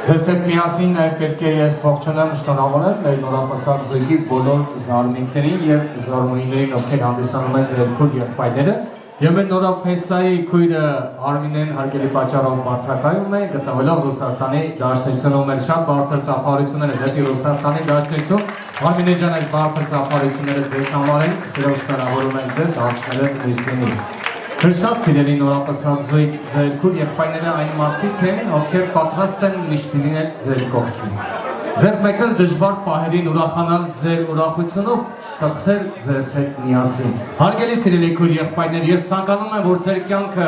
Ձեզ հետ միասին պետք է ես ողջունեմ, շնորհավորեմ մեր նորապսակ զույգի բոլոր զարմիկներին եւ զարմուհիներին, ովքեր հանդիսանում են ձեր քույր եղբայրները։ Եվ մեր նորապեսայի քույրը Արմինեն հարգելի պատճառով բացակայում է, գտնվելով Ռուսաստանի Դաշնությունում մեր շատ բարձր ծափահարությունները դեպի Ռուսաստանի Դաշնություն։ Արմինե ջան, այս բարձր ծափահարությունները ձեզ համար են, սիրով շնորհավորում ենք ձեզ, աղջիկները Քրիստինի։ Շատ սիրելի նորապսակ զույգ, ձեր քույր եղբայրները այն մարդիկ են, ովքեր պատրաստ են միշտ լինել ձեր կողքին։ Ձեր մեկնել դժվար պահերին ուրախանալ ձեր ուրախությունով, տխրել ձեզ հետ միասին։ Հարգելի սիրելի քույր եղբայրներ, ես ցանկանում եմ, որ ձեր կյանքը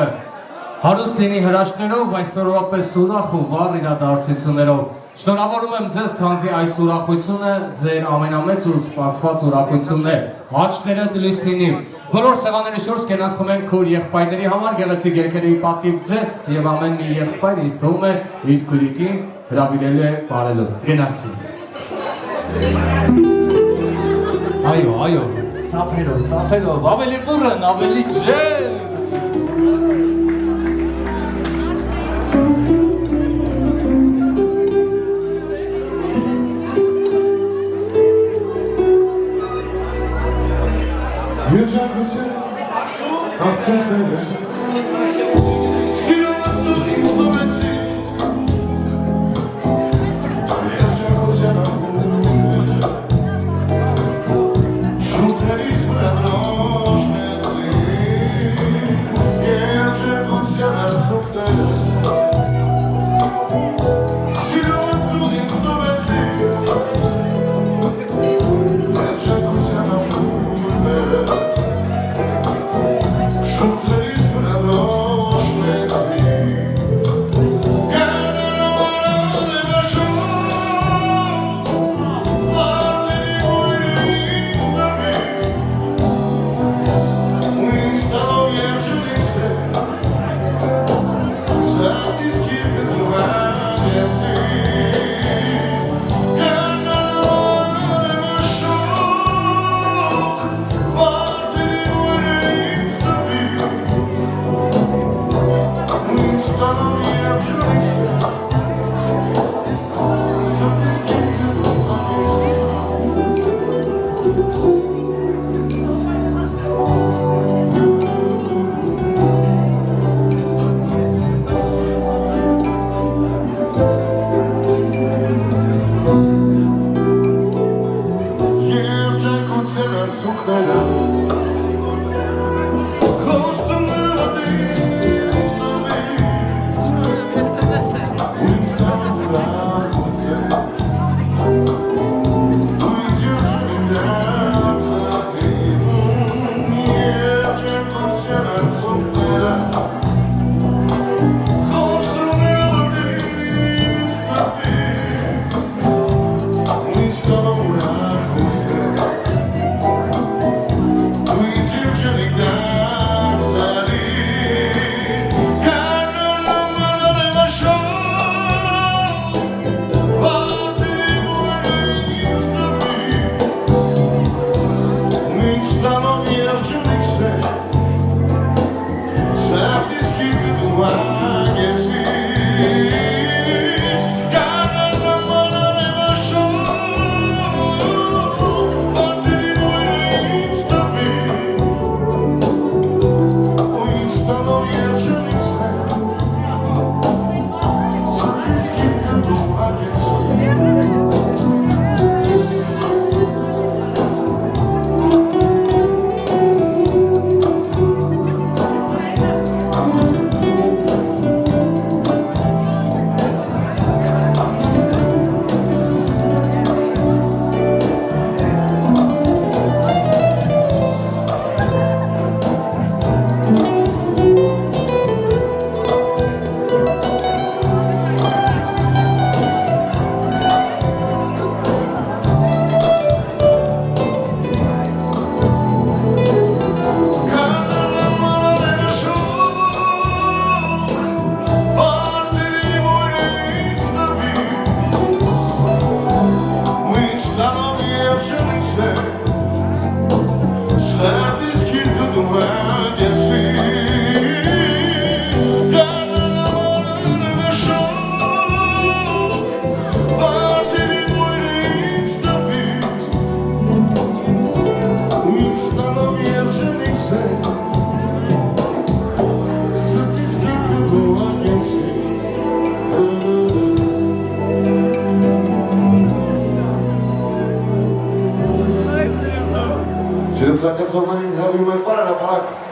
հարուստ լինի հրաշքներով, այսօրվա պես ուրախ ու վառ իրադարձություններով։ Շնորհավորում եմ ձեզ, քանզի այս ուրախությունը ձեր ամենամեծ ու սպասված ուրախությունն է։ Աչքներդ լույս լինի։ Բոլոր սեղանների շուրջ կենացնում ենք քույր եղբայրների համար գեղեցիկ երգերի պատիվ ձեզ եւ ամեն մի եղբայր ինձ թվում է իր քույրիկին հրավիրելու է բարելու։ Գնացի։ Այո, ծափերով, ավելի բուրըն, ավելի ջեր։ զարգացողներին հրավիրում ենք պարարապարակ։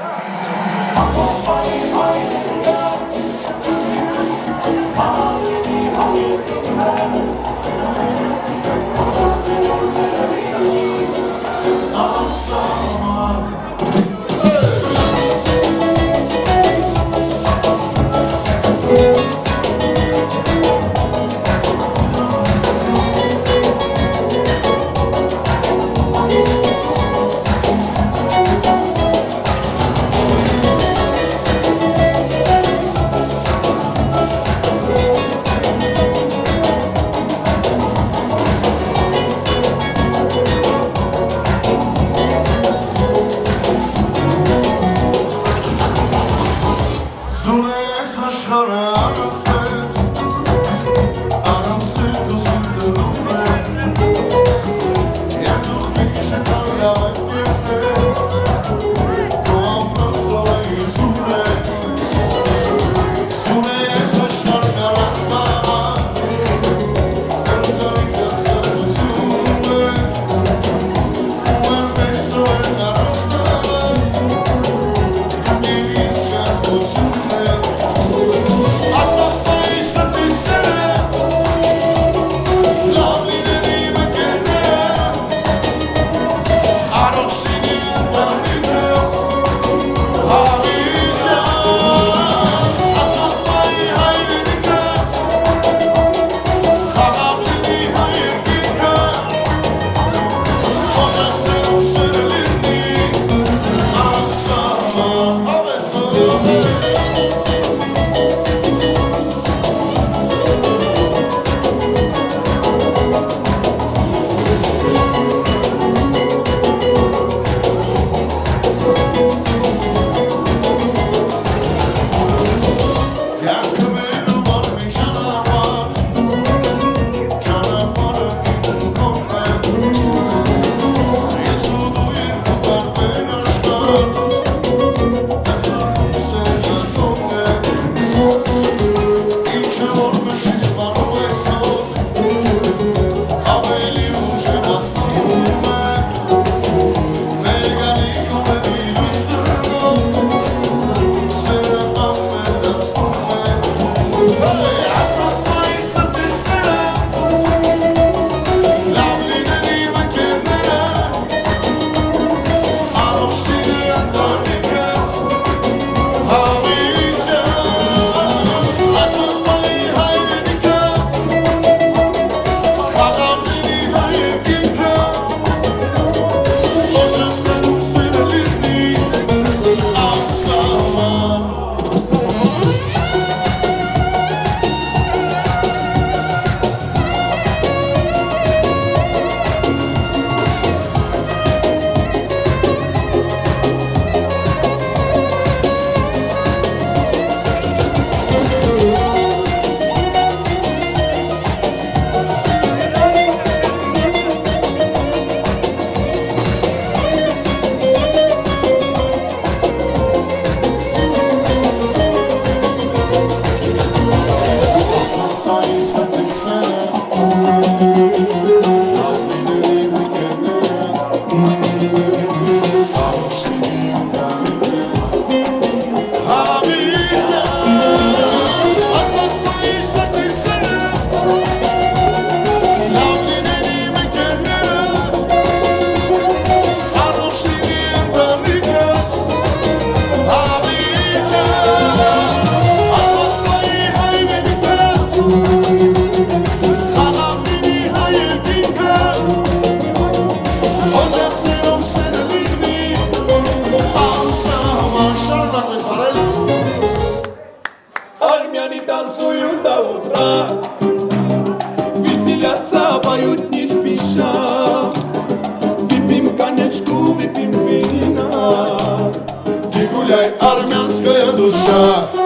Армянская душа.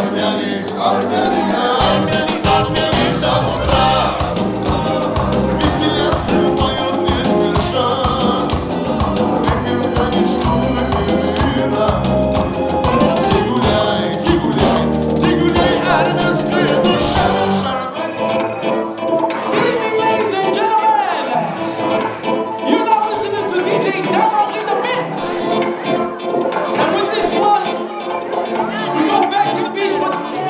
Armeni, Armeni, Armeni, Armeni, Davra Visilyatı mayot yetmişan Tekirden işkuluyla Digulay, Digulay, Digulay Armenskaya duşa Good evening, ladies and gentlemen. You're now listening to DJ Demo in the mix. And with this one, we go back to the beach with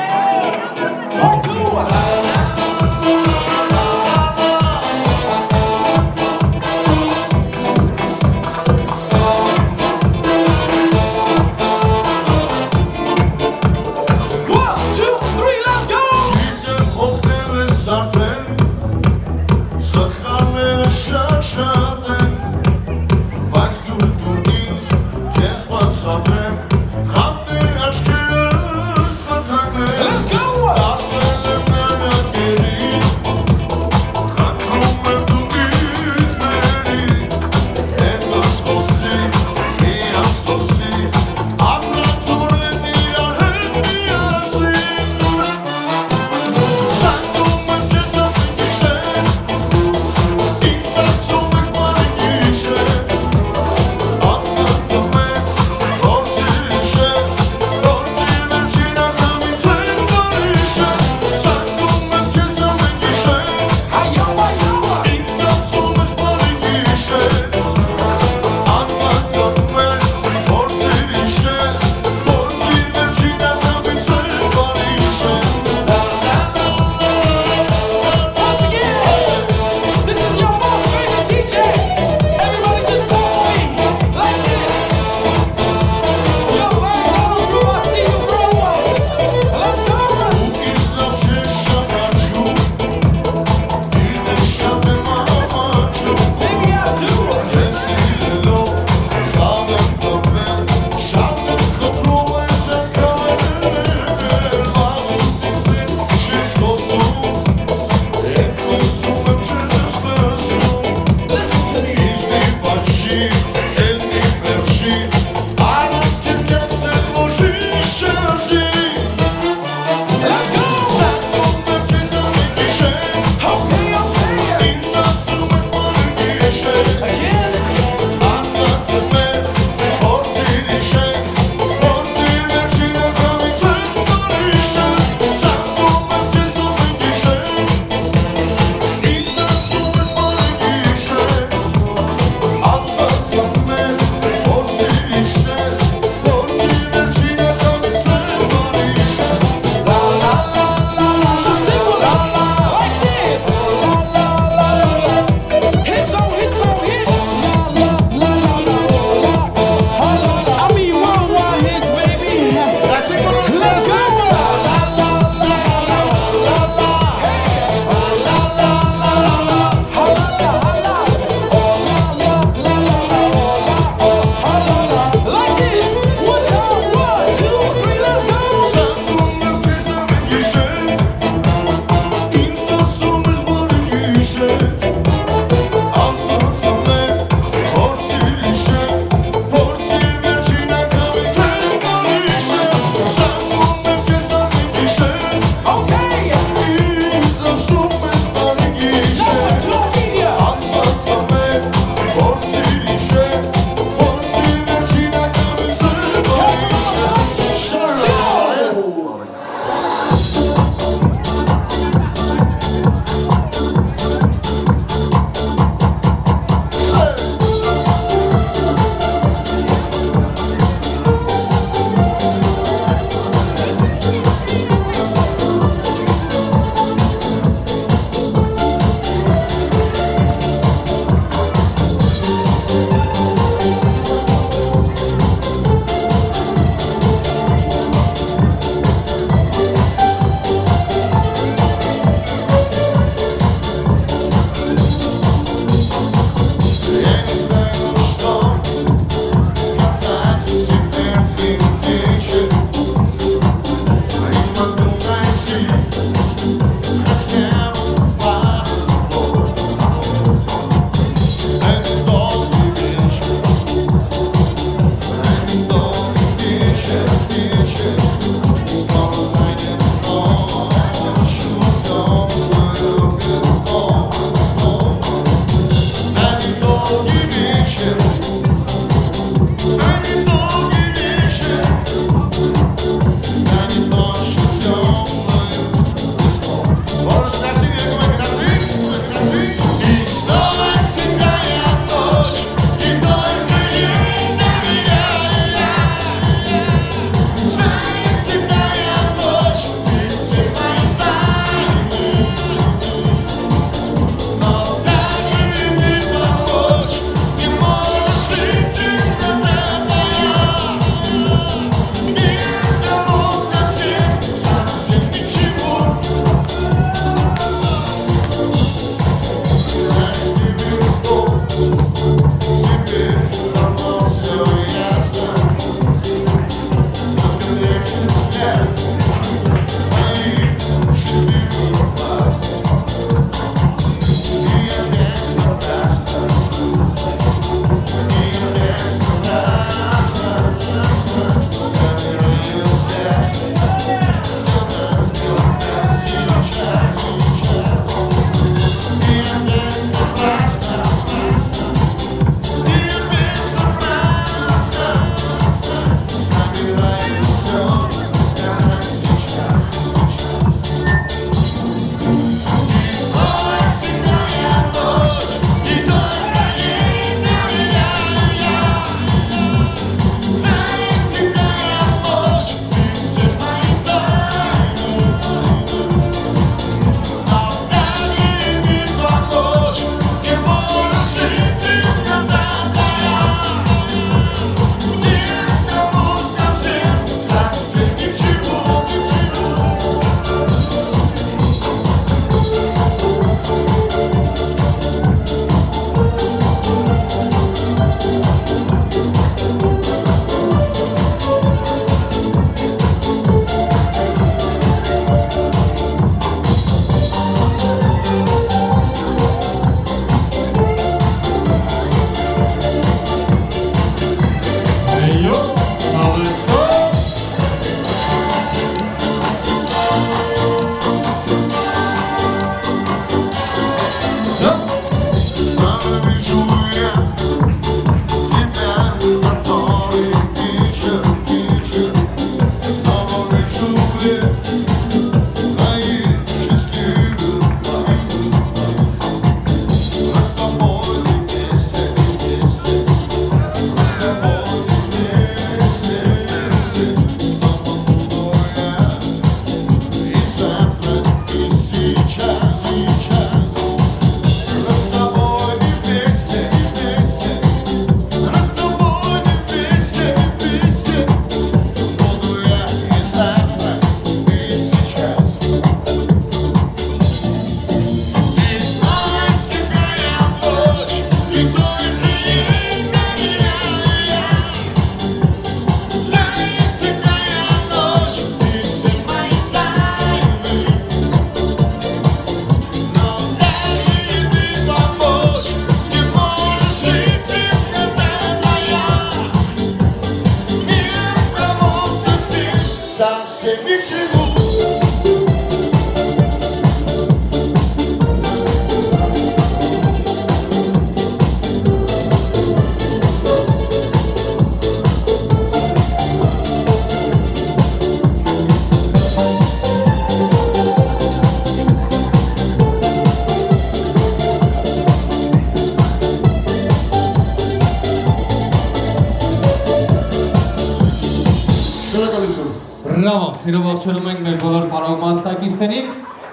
Բրավո, սիրով ողջունում ենք մեր բոլոր պարող մասնակիցներին։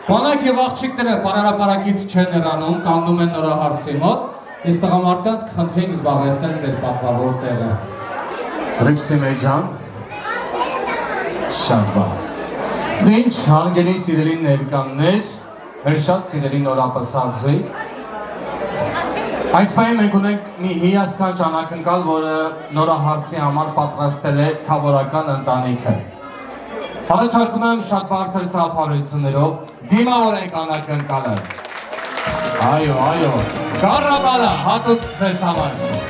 Բանակ եւ աղջիկները պարարապարակից չեն հեռանում, կանգնում են նորահարսի մոտ, իսկ տղամարդկանց կխնդրենք զբաղեցնել ձեր պատվավոր տեղը։ Ռիփսիմե ջան։ Շատ բան։ Դե ինչ հարգելի սիրելի ներկաններ, մեր շատ սիրելի նորապսակ զույգ։ Այս պահին մենք ունենք մի հիասքանչ անակնկալ, որը նորահարսի համար պատրաստել է քավորական ընտանիքը։ Առաջարկում եմ շատ բարձր ծափարություններով դիմավորենք անակնկալը։ Այո, Կարաբալա, հատուկ ձեզ համար։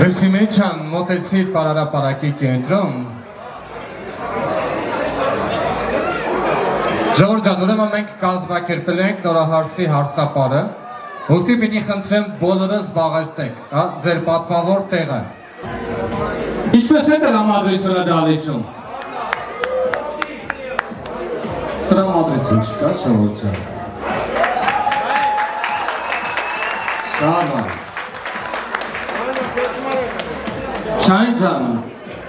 Ռեպսի մեջ ան մոտեցիր պարարապարակի կենտրոն Ժողովուրդ ջան, ուրեմն մենք կազմակերպել ենք նորահարսի հարսապարը Ոստի պիտի խնդրեմ բոլորը զբաղեցնեք, ձեր պատվավոր տեղը Ինչպես է տրամադրությունը դալիչում Տրամադրություն չկա, ժողովուրդ ջան Շարվան Շայն ջան,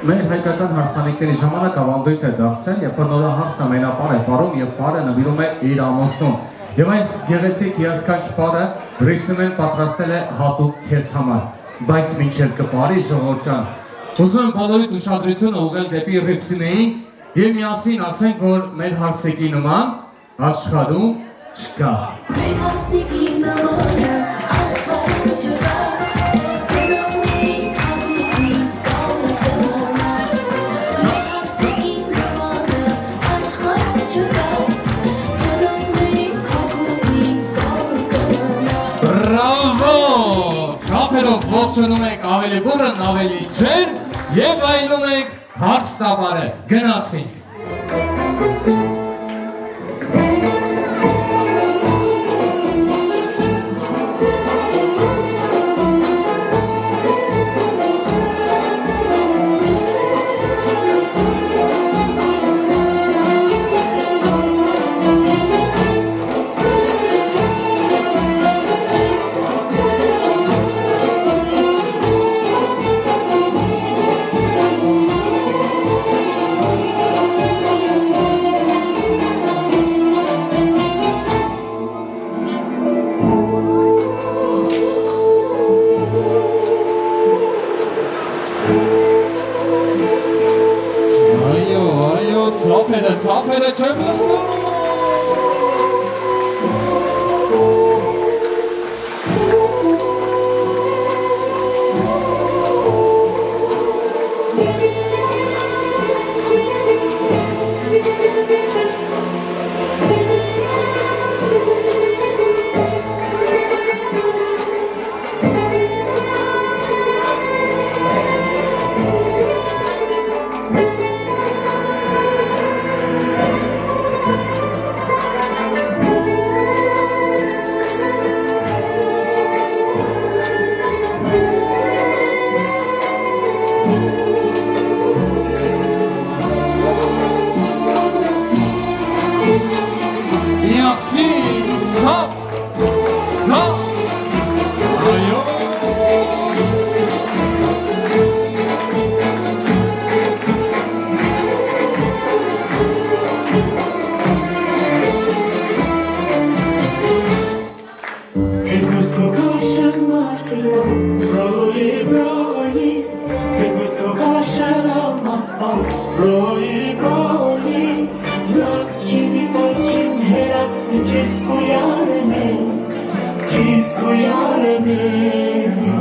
մեր հայկական հարսանիքների ժամանակ ավանդույթ է դարձել, երբ որ նորահարս ամենապար է պարում եւ պարը նվիրում է իր ամուսնուն։ Եվ այս գեղեցիկ հիասքանչ պարը Ռիփսիմեն պատրաստել է հատուկ քեզ համար, բայց մինչև կպարի ժողովուրդ ջան, ուզում եմ բոլորիդ ուշադրությունը ուղղել դեպի Ռիփսիմեին եւ միասին ասենք, որ մեր հարսիկի նման աշխարհում չկա։ Մեր հարսիկի նման աշխարհում չկա Ծափերով ողջունում ենք ավելի բուրըն, ավելի ջեր և այլում ենք հարս տապարը, գնացինք։ Ծափերը չեմ լսում Ռոյի Յակչիմի դաչիմ հերացնի Քեզ կոյարեմ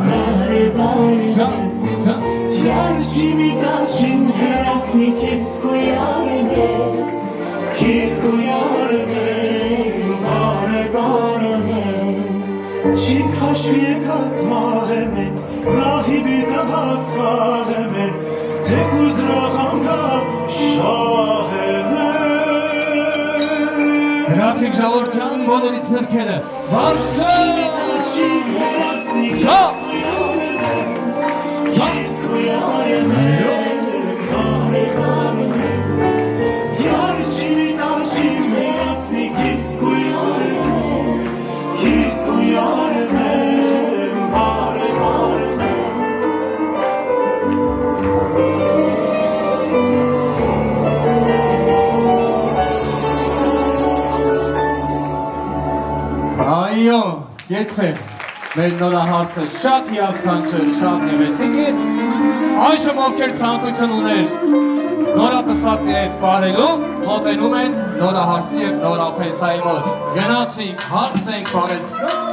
Բարե Յակչիմի դաչիմ հերացնի Քեզ կոյարեմ Չի քաշվի եկած մահեմ են Ռահիբի տղաց վահեմ են Թեկուզ ռախանգա շահեմ են Հրասիկ ժողովրդյան բոլորի ձեռքերը բարձր Այո, գեցե, մեր նորահարցը շատ հիասքանչել, շատ նեղեցիկ է, այժմ ովքեր ցանկություն ուներ նորապսակների հետ պարելու, մոտենում են նորահարցի և նորափեսայի մոտ, գնացինք, հարց ենք պարեցնում,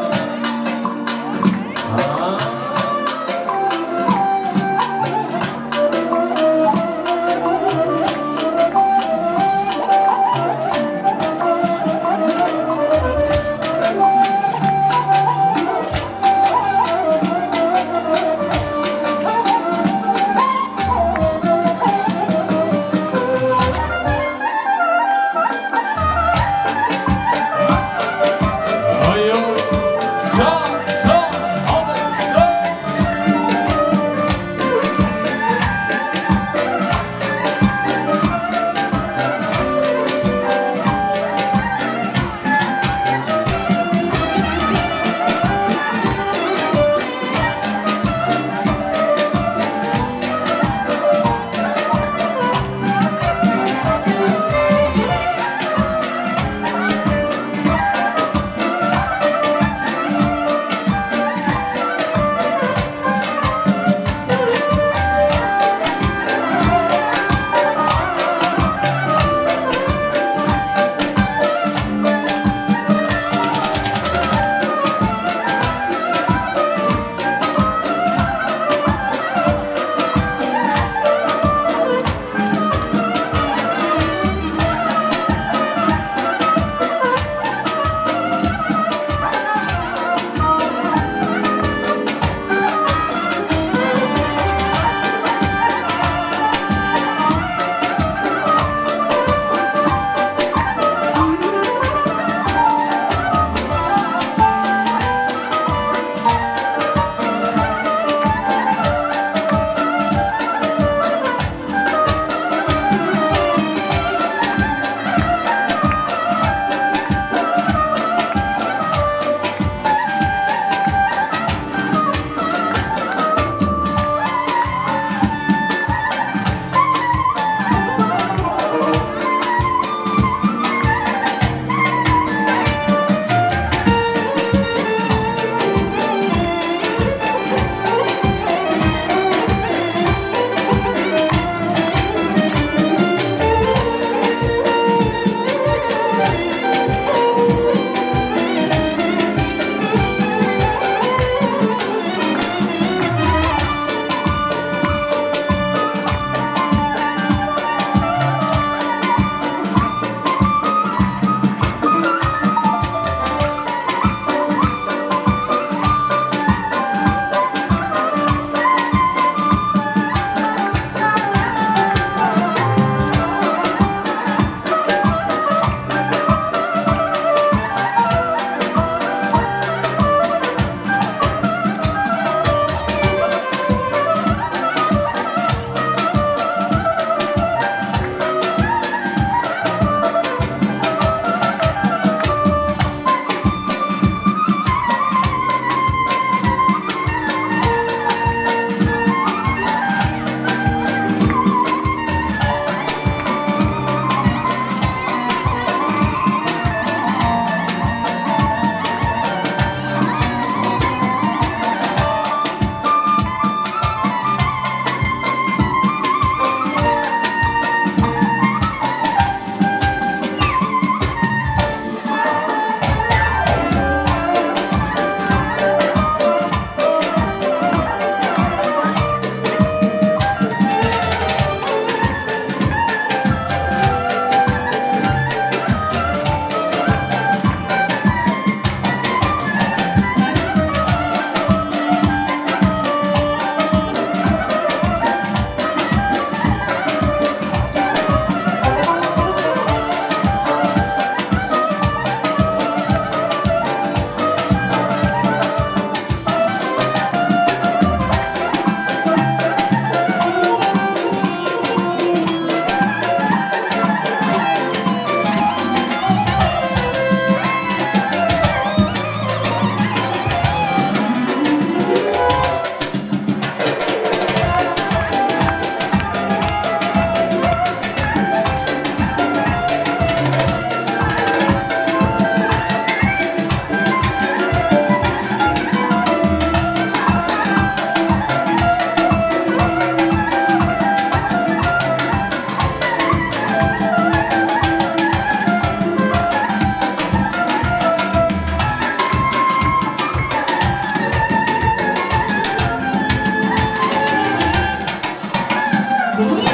Bravo,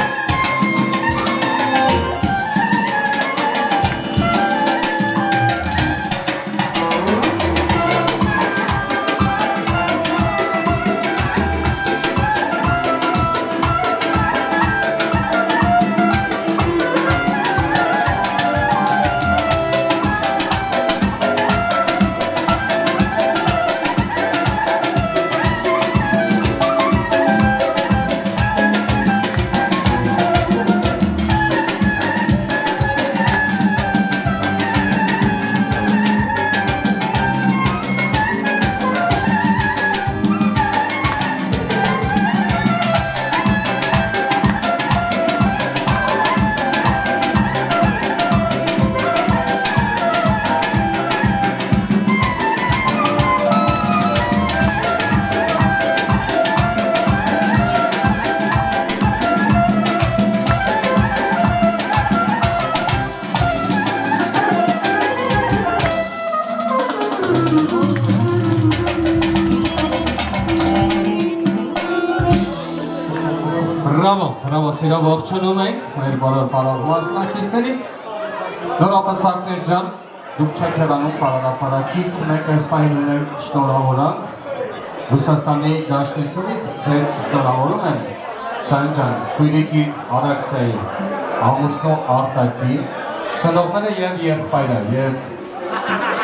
սիրով ողջունում ենք մեր բոլոր բարով մասնակիցներին։ Նորապսակներ ջան, դուք չեք հեռանում պարարապարակից, մենք այս պահին ունենք շնորհավորանք Ռուսաստանի Դաշնությունից, ձեզ շնորհավորում եմ Շահեն ջան, քույրիկի Արաքսայի, ամուսնու Արտակի, ծնողները և եղբայրը և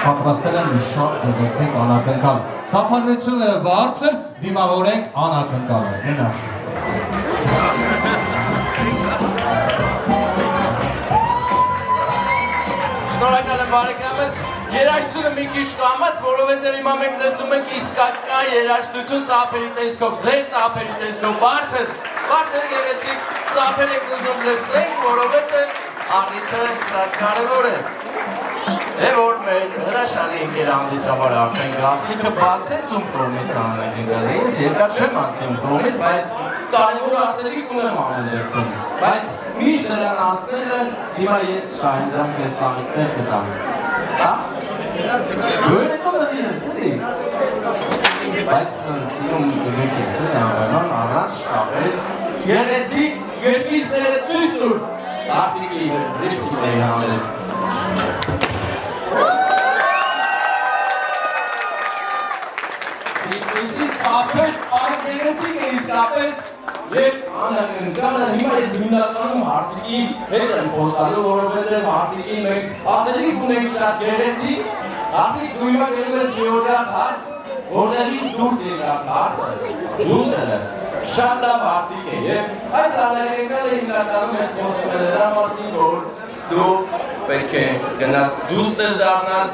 պատրաստել են մի շատ գեղեցիկ անակնկալ։ Ծափարությունները բարձր, դիմավորենք անակնկալը, գնաց։ Շնորհակալ եմ բարեկամս, երաժշտությունը մի քիչ կամաց, որովհետև հիմա մենք լսում ենք իսկական երաժշտություն ծափերի տեսքով, ձեր ծափերի տեսքով, բարձր գեղեցիկ ծափեր եք ուզում լսենք, որովհետև առիթը շատ կարևոր է։ Որ մեր հրաշալի ընկեր հանդիսավոր արդեն գաղտնիքը բացեց ում կողմից անակնկալ է, ինձ երկար չեմ ասի ում կողմից, բայց կարևոր ասելիք ունեմ ամեն դեպքում, բայց միշտ նրան ասնելը հիմա ես Շահեն ջան քեզ ծաղիկներ կտամ, հա? Գույն հետո նվիր ես, էլի? Բայց սիրում գրեք ես, էլի անվանան առանց շտապել, գեղեցիկ երկիր սերը ցույց տուր, Արսիկի դրիպսիների համել։ Ինչպեսի ծափեր արգերեցիկ է իսկապես և անակնկալը հիմա ես հիմնականում Հարսիկի հետ եմ խոսալու, որովհետև Հարսիկին մենք ասելիք ունենք շատ գեղեցիկ, Հարսիկ դու հիմա գնում ես մի օջախ հարս, որտեղից դուրս եկած հարսը, լուսները, շատ լավ Հարսիկ է և այս անակնկալը հիմնականում ես խոսում է դրա մասին, որ դու պետք է գնաս դուստր դառնաս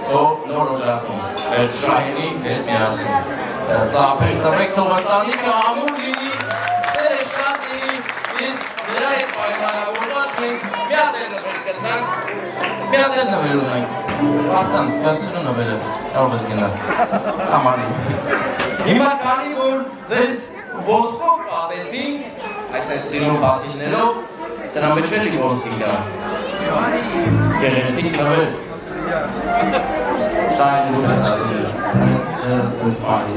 նոր օջախում, Շահենի հետ միասին, ծափեր տվեք թող ընտանիքը ամուր լինի, սերը շատ լինի, իսկ նրա հետ պայմանավորված մենք մի հատ էլ նվեր կրնանք, մի հատ էլ նվեր ունենք, արդան, վերցնու նվերը, կարող ես գնալ, համանի։ Հիմա քանի որ ձեզ ոսկով պատեցինք, այսպես սիրուն պատիներով, սրա մեջ էլի ոսկի կա, գեղեցիկ նվեր, Շահեն դու հետ ասել ձեզ պահի,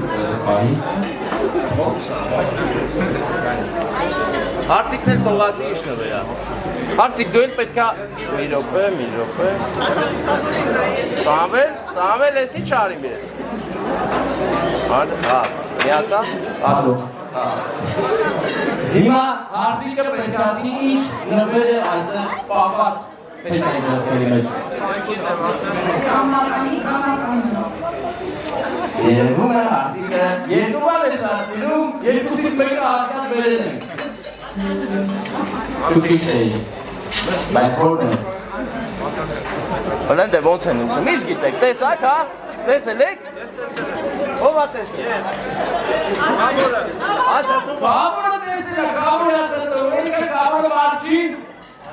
Հարսիկն էլ թողասի իշ նվերա։ Հարսիկ դու էլ պետքա մի րոպե։ Սամվել ես ինչ արիմ ես։ Հա, միացա։ Ալո։ Հիմա Հարսիկը պետք ասի ինչ նվեր է այստեղ պահված Պեսայի ձրքերի մեջ։ Երևում է Հարսիկը երկու բան է շատ սիրում, երկուսից մեկը հաստատ վերել ենք։ Դու ճիշտ էի, բայց որն է։ Հլեն դե ոնց են ուզում, իշ գիտեք, տեսակ հա, տեսել եք։ Ով ա տեսել։ Գավորը տեսել է, գավորը ասած է, ինքը գավորը վարջին։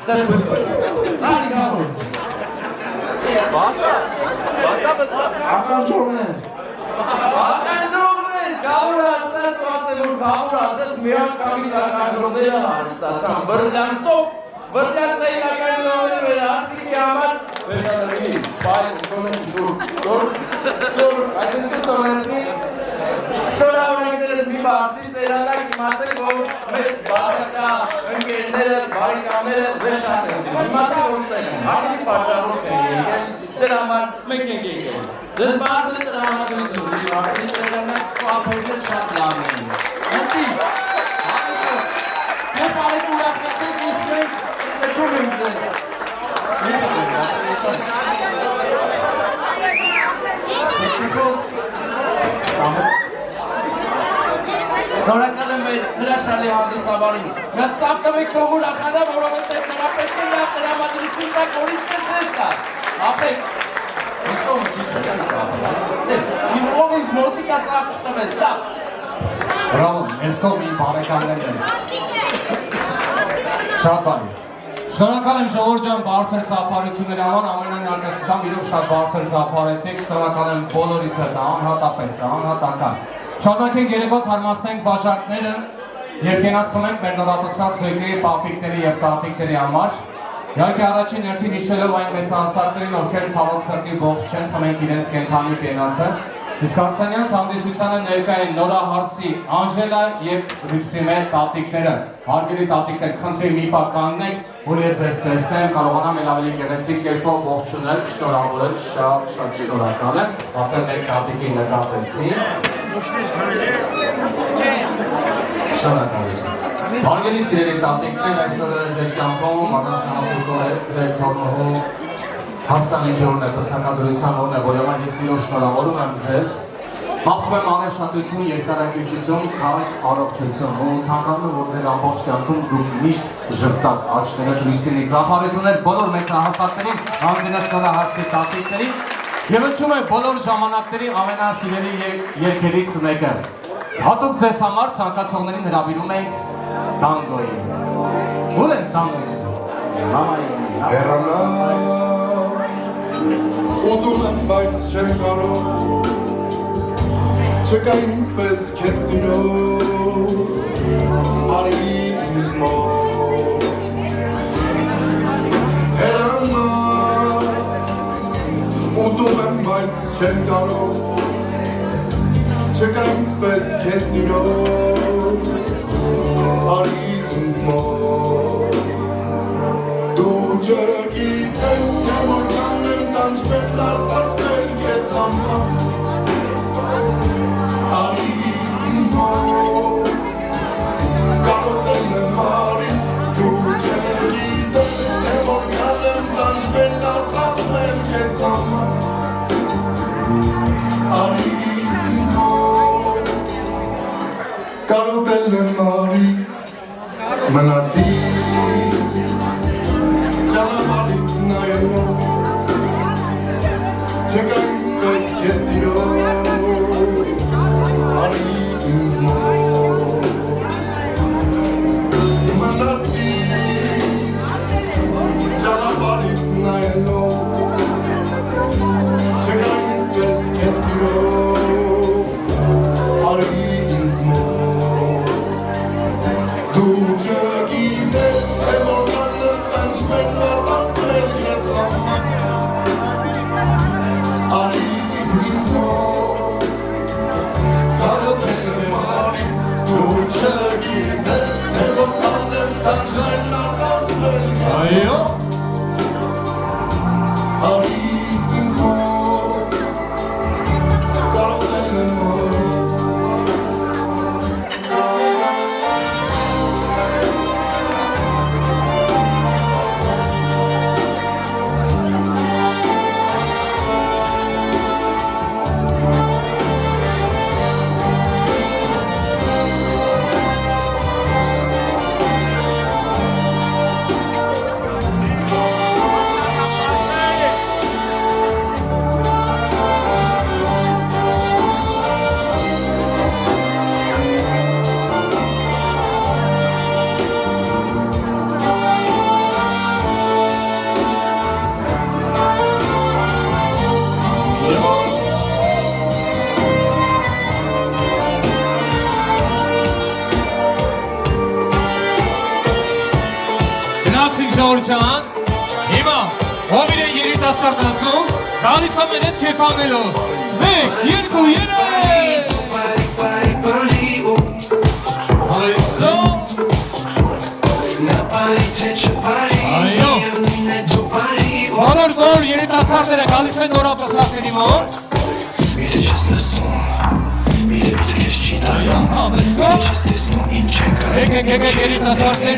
Նարի գավոր։ Բասա բսա։ Ականջողն է։ Ականջողն է, գավորը ասած, որ գավորը ասած միակ կամից ականջողները հարստացան, բրլյանտը իրականջողները վեր Հարսիկի համար վեսանրվի, շպայս կոմեն չդուր, այսպես կտոնեցնի, շորավորենք դերս մի բարձի ծերանակ իմացեք, որ մեր բացակա ընկերները, բարեկամները ձեզ շատ են սիրում։ Իմացեք որ ստեղ են, հարգի պատճառով չեն եկել, դրա համար մենք ենք եկել։ Ձեզ բարձր տրամադրություն, բարձր տրամադրություն, ապերներ շատ լավն են։ Հատի, հատեսով, երբ արեք ուրախացեք, իսկ մենք նկում ենք ձեզ։ Ինչ եք Շնորհակալ եմ մեր հրաշալի հանդիսավարին։ Նա ծափ տվեք թող ուրախանա, որովհետև նրա պետք է նա տրամադրություն տա, որից էլ ձեզ տա։ Ապեք, ուսկոմ մի քիչ իմ ով ինձ մոտիկա ծափ չտվես, լավ։ Բրավո, ես կողմ իմ բարեկամներն են։ Շատ բարի։ Շնորհակալ եմ ժողովուրդ ջան բարձր ծափարությունների համար, ամենանակրթությամբ իրոք շատ բարձր ծափարեցիք, շնորհակալ եմ բոլորից հետ, անհատապես, անհատական։ Շարունակենք երեկոն թարմացնենք բաժակները եւ կենաց խմենք մեր նորապսակ զույգերի, պապիկների եւ տատիկների համար։ Իհարկե առաջին հերթին հիշելով այն մեծահասակներին, ովքեր ցավոք սրտի ողջ չեն, խմենք իրենց կենդանի կենացը։ Իսկ Արցանյանց հանդիսությանը ներկա են Նորա Հարսի, Անժելա եւ Ռիփսիմե տատիկները։ Հարգելի տատիկներ, խնդրի մի պահ կանգնեք, որ ես ձեզ տեսնեմ, կարողանամ էլ ավելի գեղեցիկ կերպով ողջունել, շնորհավորել, շատ շնորհակալ եմ։ Արդեն մեր տատիկին նկատեցի։ Շնորհակալություն։ Հարգելի սիրելի տատիկներ, այսօր ձեր կյանքում առանձնահատուկ է ձեր թողնողու Հասանիքի օրն է, պսակադրության օրն է, որովհետև ես իրոք շնորհավորում եմ ձեզ։ Մաղթում եմ անհրաժեշտություն, երկարակեցություն, քաջ, առողջություն, ու ցանկանում եմ, որ ձեր ամբողջ կյանքում դուք միշտ ժպտաք, աչքները տուրիստների ծափարություններ բոլոր մեծահասակներին, անձնես Նորա Հարսի տատիկներին, եւ ընչում եմ բոլոր ժամանակների ամենասիրելի երգերից մեկը։ Հատուկ ձեզ համար ցանկացողներին հրավիրում ենք տանգոյի։ Ուր են տանգոյի։ Մամայի։ Ուզում եմ, բայց չեմ կարող Չկա ինձպես քեզ սիրող Արի ինձ մոտ Հեռանա Ուզում եմ, բայց չեմ կարող Չկա ինձպես քեզ սիրող Արի ինձ մոտ Դու չգիտես Տանջվել, արտացվել կեզ համար Արի ինձ մոտ Կարոտել եմ արի Դու չգիտես թե որքան եմ տանջվել, արտացվել կեզ համար Արի ինձ մոտ Կարոտել եմ արի Մնացի Ճանապարհիդ նայելով Չկա ինձպես քեզ սիրող Արի ինձ մոտ Մնացի ճանապարհիդ նայելով Չկա ինձպես քեզ սիրող Արի ինձ մոտ Դու չգիտես թե որքան եմ տանջվել արտացվել քեզ համար Արի ինձ մոտ Կարոտել եմ արի Դու չգիտես թե որքան եմ տանջվել արտացվել քեզ Արի ինձ մոտ Կարոտել եմ արի Ժողովրդյան, հիմա ով իրեն երիտասարդ ազգում, գալիս ամեն հետ քեֆ անելով, 1, 2, 3 Այսո Այո Բոլոր երիտասարդները գալիս են նորապսակների մոտ Եկեք երիտասարդներ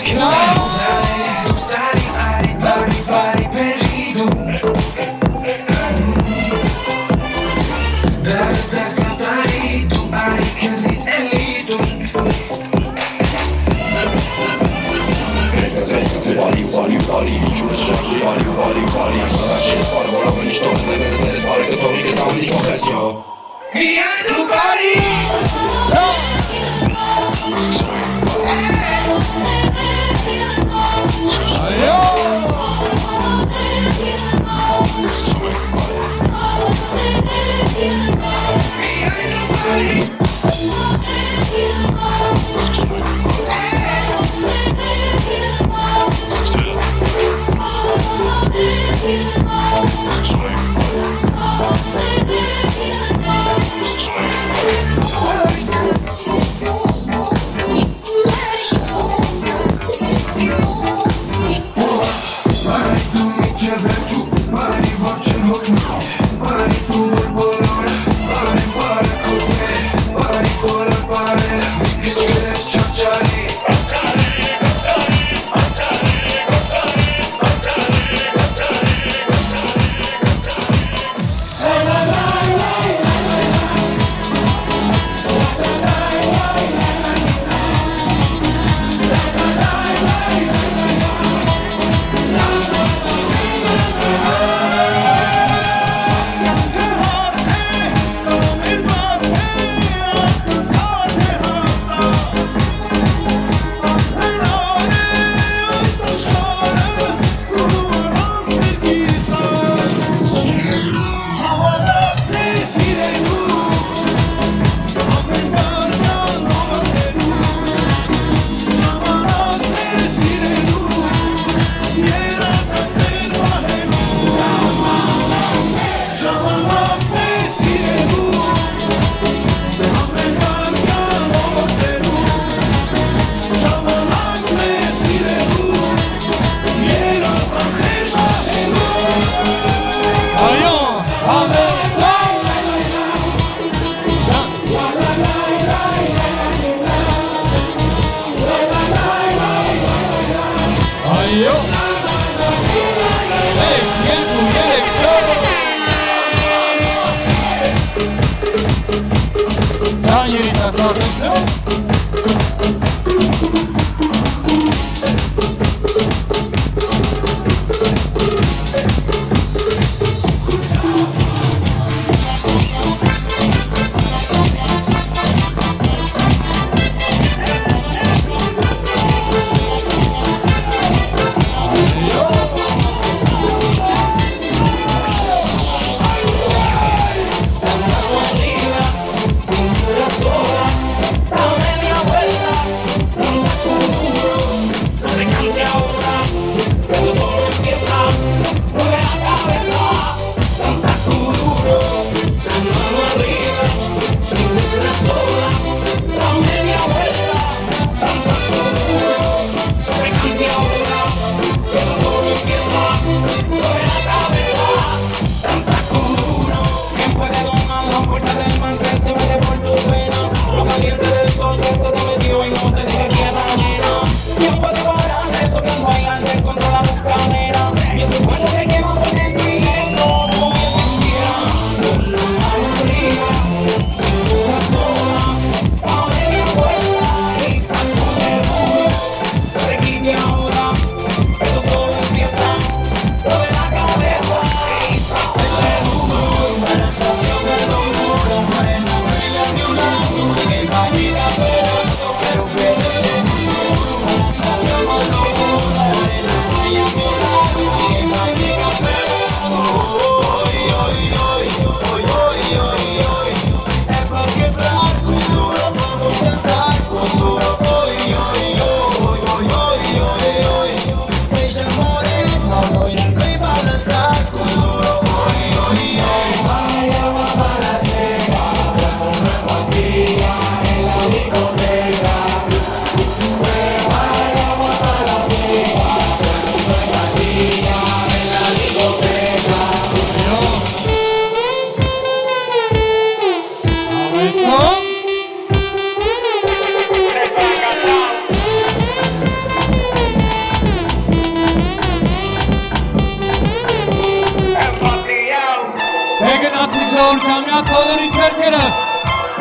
ժողովրդամյա բոլորի ձեռքերը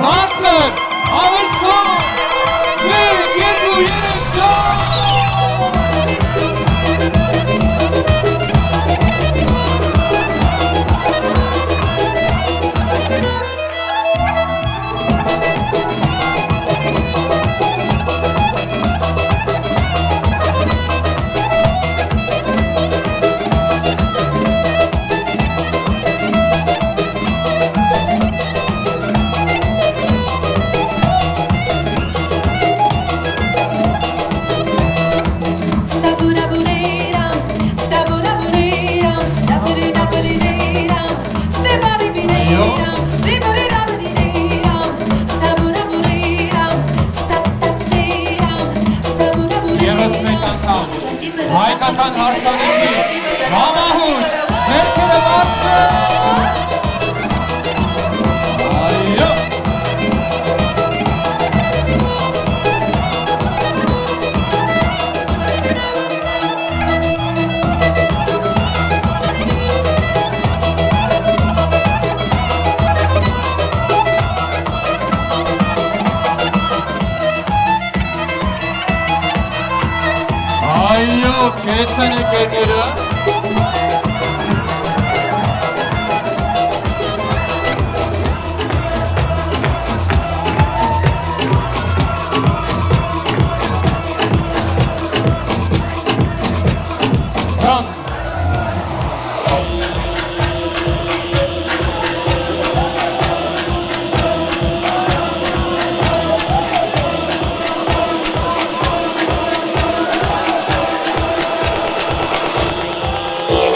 բարձր ավսան 1 2 հայկական հարսանիքի համահունչ ձեռքերը բարձր այո այո քեծան եկերները Yeah.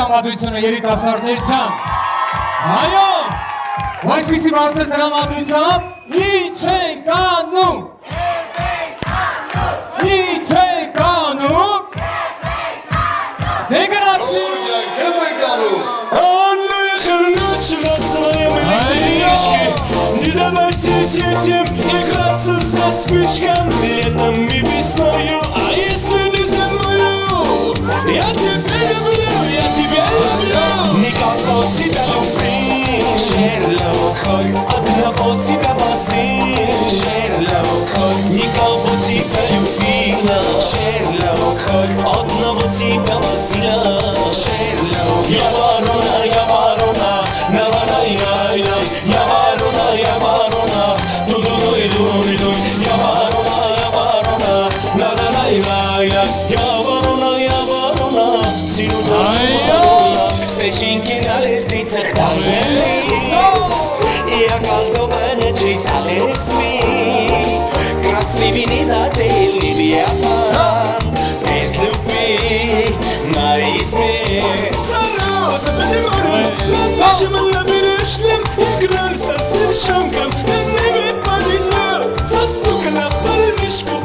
տրամադրությունը երիտասարդներ ջան։ Այո, այսպիսի բարձր տրամադրությամբ ինչ ենք անում։ Ինչ ենք անում։ Դե գնացի։ Քեզ ենք անում։ Не давайте детям играться со спичками летом и весною, а если не зимою, я тебя люблю, я тебя люблю. Никого тебя любил, Шерлок Холмс, одного тебя возил, Шерлок Холмс, никого тебя любила, Шерлок Холмс, одного тебя возила, Шерлок. Я ворона, наварай-яй-яй, я ворона, ду-ду-дуй-дуй-дуй, я ворона, наварай-яй-яй, я ворона, силу ворона, стечинки на лестницах там лес, и околдованно читали СМИ, красивый незательный Вьетнам, без любви на измене. Зараза, поднимаю, нашим набережным игрался с девчонком, на небе полено, застукала парнишку,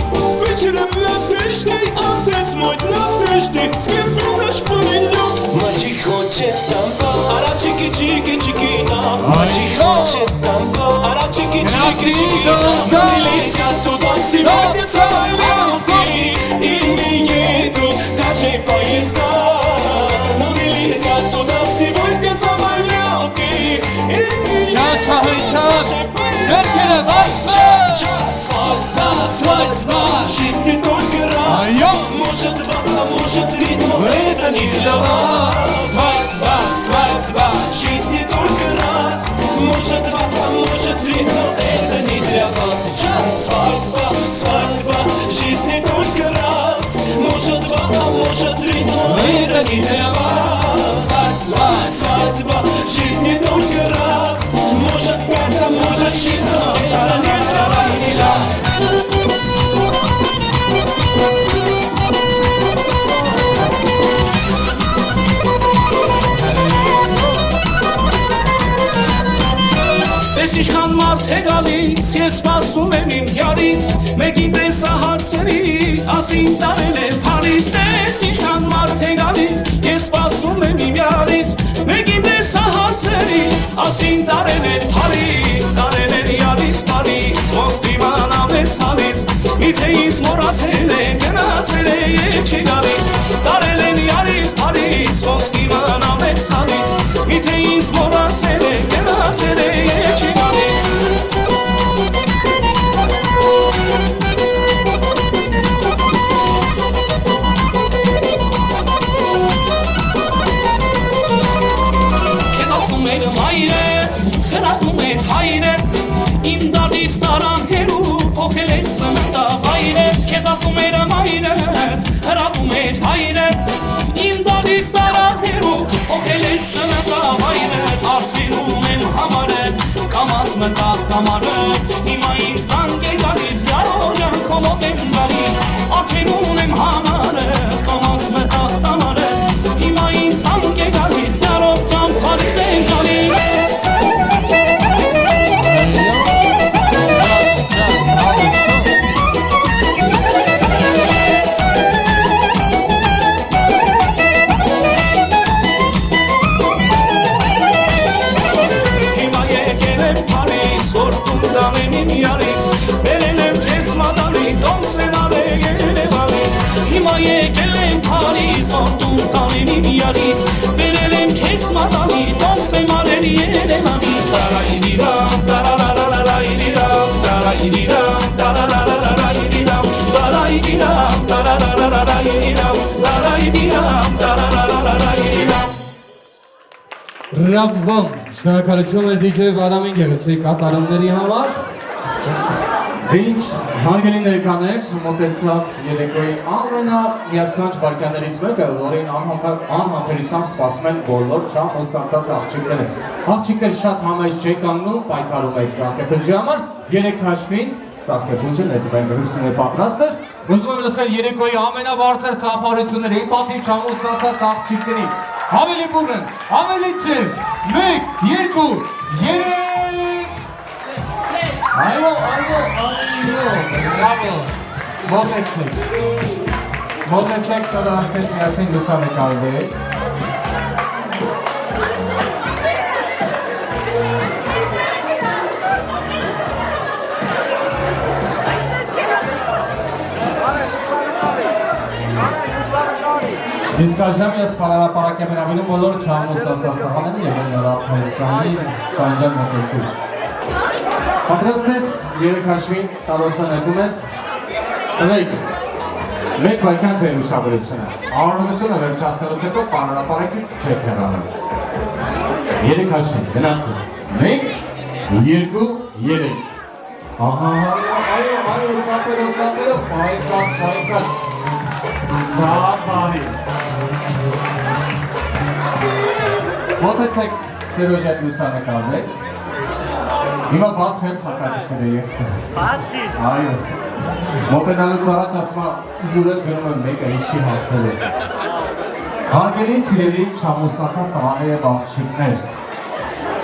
вечером на дождей, отец мой на дождей, с кем был наш паренек? Мальчик хочет тампо, ара чики-чики-чики-да, мальчик хочет тампо, ара чики-чики-чики-да, но не лезет туда сегодня самолеты, и не едут даже поезда. Туда сегодня самолеты и свадьба, жизнь не только раз. Может два, а может три, но это не для вас. Свадьба, жизнь не только раз. Может два, а может три, но это не для вас. Свадьба, жизнь не только раз. Может два, а может три, но это не для вас. Свадьба, жизнь не только раз. Может пять, а может шесть, но это не для вас. Ես ինչքան մարդ է գալիս, ես սպասում եմ իմ հյարից, մեկին տեսա հարցերի, ասին տարել է Փարիզ, տես ինչքան մարդ է գալիս, ես սպասում եմ իմ հյարից, մեկին տեսա հարցերի, ասին տարել է Փարիզ, տարել է հյարից Փարիզ, ոնց դիմանամ ես հալից, միթե ինձ մոռացել է, գնացել է և չի գալիս, տարել են հյարից Փարիզ, ոնց դիմանամ ես հալից, միթե ինձ մոռացել է, գնացել է և չի գալիս. Քեզ ասում են մայրը, խրատում են հայրը, իմ դատից տարան հերու, փոխել ես սննդավայրը. Քեզ ասում են մայրը, խրատում են հայրը, իմ դատից տարան հերու, փոխել ես սննդավայրը. Արդվինում եմ համարը, կամած մտավ կամարը, հիմա ինձ զանգ է գալիս, յարոջան քո մոտ եմ գալիս. Արդվինում եմ համարը, կամած մտավ կամարը, հիմա ինձ զանգ է գալիս, յարոջան Փարիզ եմ գալիս. Եկել եմ Փարիզ, որդուն տանեն իմ յարից, բերել եմ քեզ մատանի, տոմս եմ արել Երևանի. Տարայիրիրամ, տարարարարայիրիրամ, տարայիրիրամ, տարարարարայիրիրամ, տարայիրիրամ, տարարարարայիրիրամ, տարայիրիրամ, տարարարարայիրիրամ. Բրավո, շնորհակալություն DJ Վարամին գեղեցիկ կատարումների համար։ Ինչ հարգելի ներկաներ, մոտեցավ երեկոյի ամենամիասքանչ վայրկյաններից մեկը, որին անհամբերությամբ սպասում են բոլոր չամոստացած աղջիկները։ Աղջիկներ շատ համայց չեք կանգնում, պայքարում եք ծաղկեփնջի համար, երեք հաշվին ծաղկեփնջը նետվային գրուսին է պատրաստ ես։ Ուզում եմ լսել երեկոյի ամենաբարձր ծափարությունները, իմ պատիվ չամոստացած աղջիկների։ Ավելի բուրըն, ավելի ջերմ, 1, 2, 3 Այո, բրավո Մոտեցեք տոդարցեք միասին լուսանկարվել Իսկ այժմ ես պարարապարակ եմ հրավիրում բոլոր չամոստացած տղաներին և նրա փեսանի շանջան մոտեցի։ Պատրաստ ես 3 հաշվին տարոսը նետում ես, տվեք, 1 վայքան ձեր ուշադրությունը, արարողությունը վերջացնելուց հետո պարարապարակից չեք հեռանում։ 3 հաշվին, գնացը, 1, 2, 3 Ահա, այո, ծապերով, պայքատ Շատ բարի Մոտեցեք Սերոժ այդ լուսանկարներ Հիմա բաց եմ փակատիցերը երկը Այո Մոտենալուց առաջ ասում իզուրել գնում եմ մեկը իշի հասնելու Հարգելի սիրելի չամոստացած տղաներ և աղջիկներ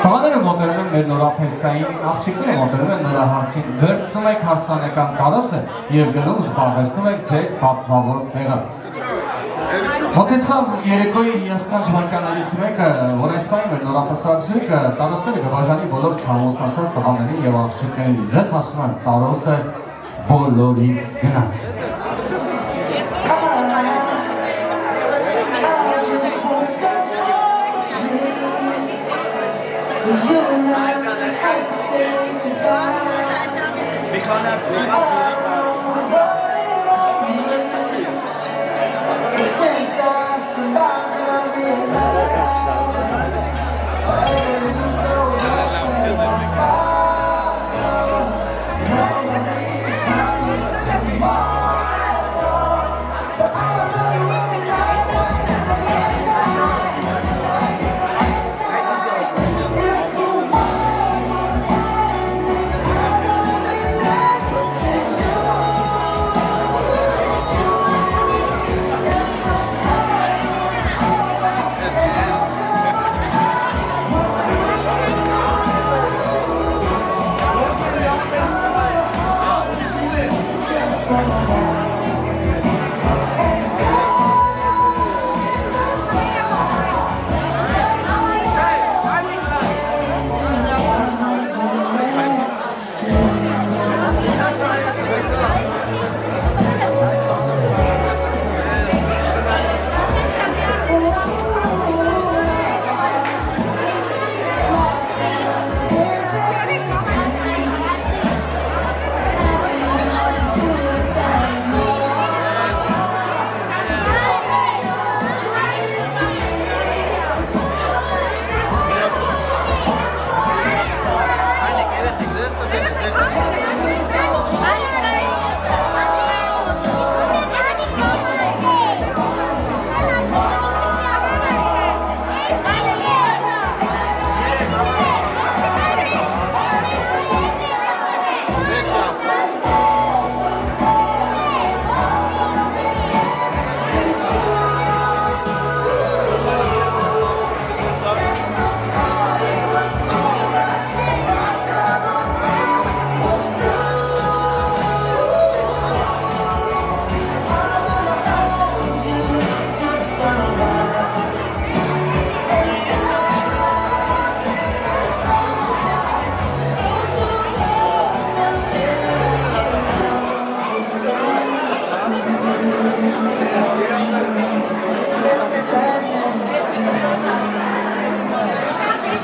Տղաները մոտենում են մեր նորափեսային, աղջիկները մոտենում են նրա հարսին վերցնում եք հարսանեկան տարոսը և գնում զբաղեցնում եք ձեր պատվավոր տեղը Մոտեցավ երեկոյի հիասքանչ վարկաներից մեկը, որ այս պահին մեր նորապսակ զույգը տարոսները գվաժանի բոլոր չամոստացած տղաներին և աղջիկներին Ես ասում եմ տարոսը բոլորիդ գնաց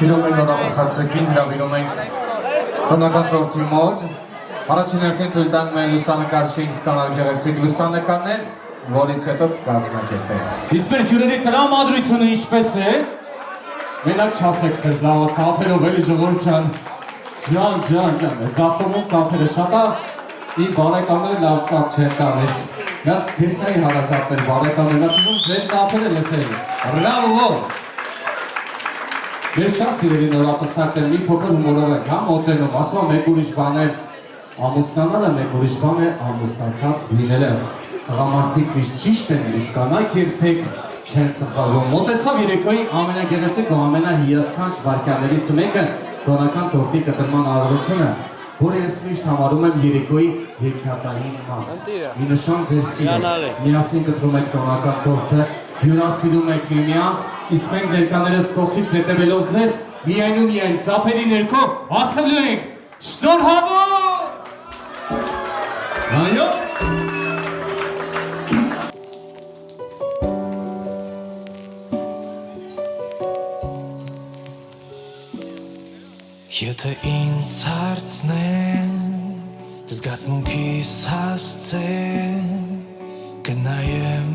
Սիրում են նորապսակցոքին հրավիրում ենք տնական տորթի մոտ Առաջին հերթին թույլ տանք մեր լուսանկարչին ստանալ գեղեցիկ լուսանկարներ, որից հետո կազմակերպել Իսկ մեր հյուրերի տրամադրությունը ինչպես է? Մենակ չասեք սեզ լավա ծափերով էլի ժողովուրդ ջան Ձախտոմոն ծափերը շատ է Իմ բարեկամները լավ ծափ չեն տալիս Նա փեսայի հարազատներ բարեկամներ Նա թվում ձեր ծափերը լսել Բրավո Մեր շատ սիրելի նորապսակներ մի փոքր հումորով ենք մոտենում, ասում մեկ ուրիշ բան է ամուսնանալը, մեկ ուրիշ բան է ամուսնացած լինելը Տղամարդիկ միշտ ճիշտ են, իսկ կանայք երբեք չեն սխալվում։ Մոտեցավ երեկոյի ամենագեղեցիկ ու ամենահիասքանչ վայրկյաններից մեկը տոնական տորտի կտրման արարությունը, որը ես միշտ համարում եմ երեկոյի հեքիաթային մաս։ Մի նշան ձեր սիրո, միասին կտրում եք տոնական տորտը, հյուրասիրում եք միմյանց, իսկ մենք ներկաներս կողքից հետևելով ձեզ, միայն ու միայն ծափերի ներքո ասելու ենք շնորհավոր։ Այո։ Եթե ինձ հարցնեն, զգացմունքիս հասցեն, կնայեմ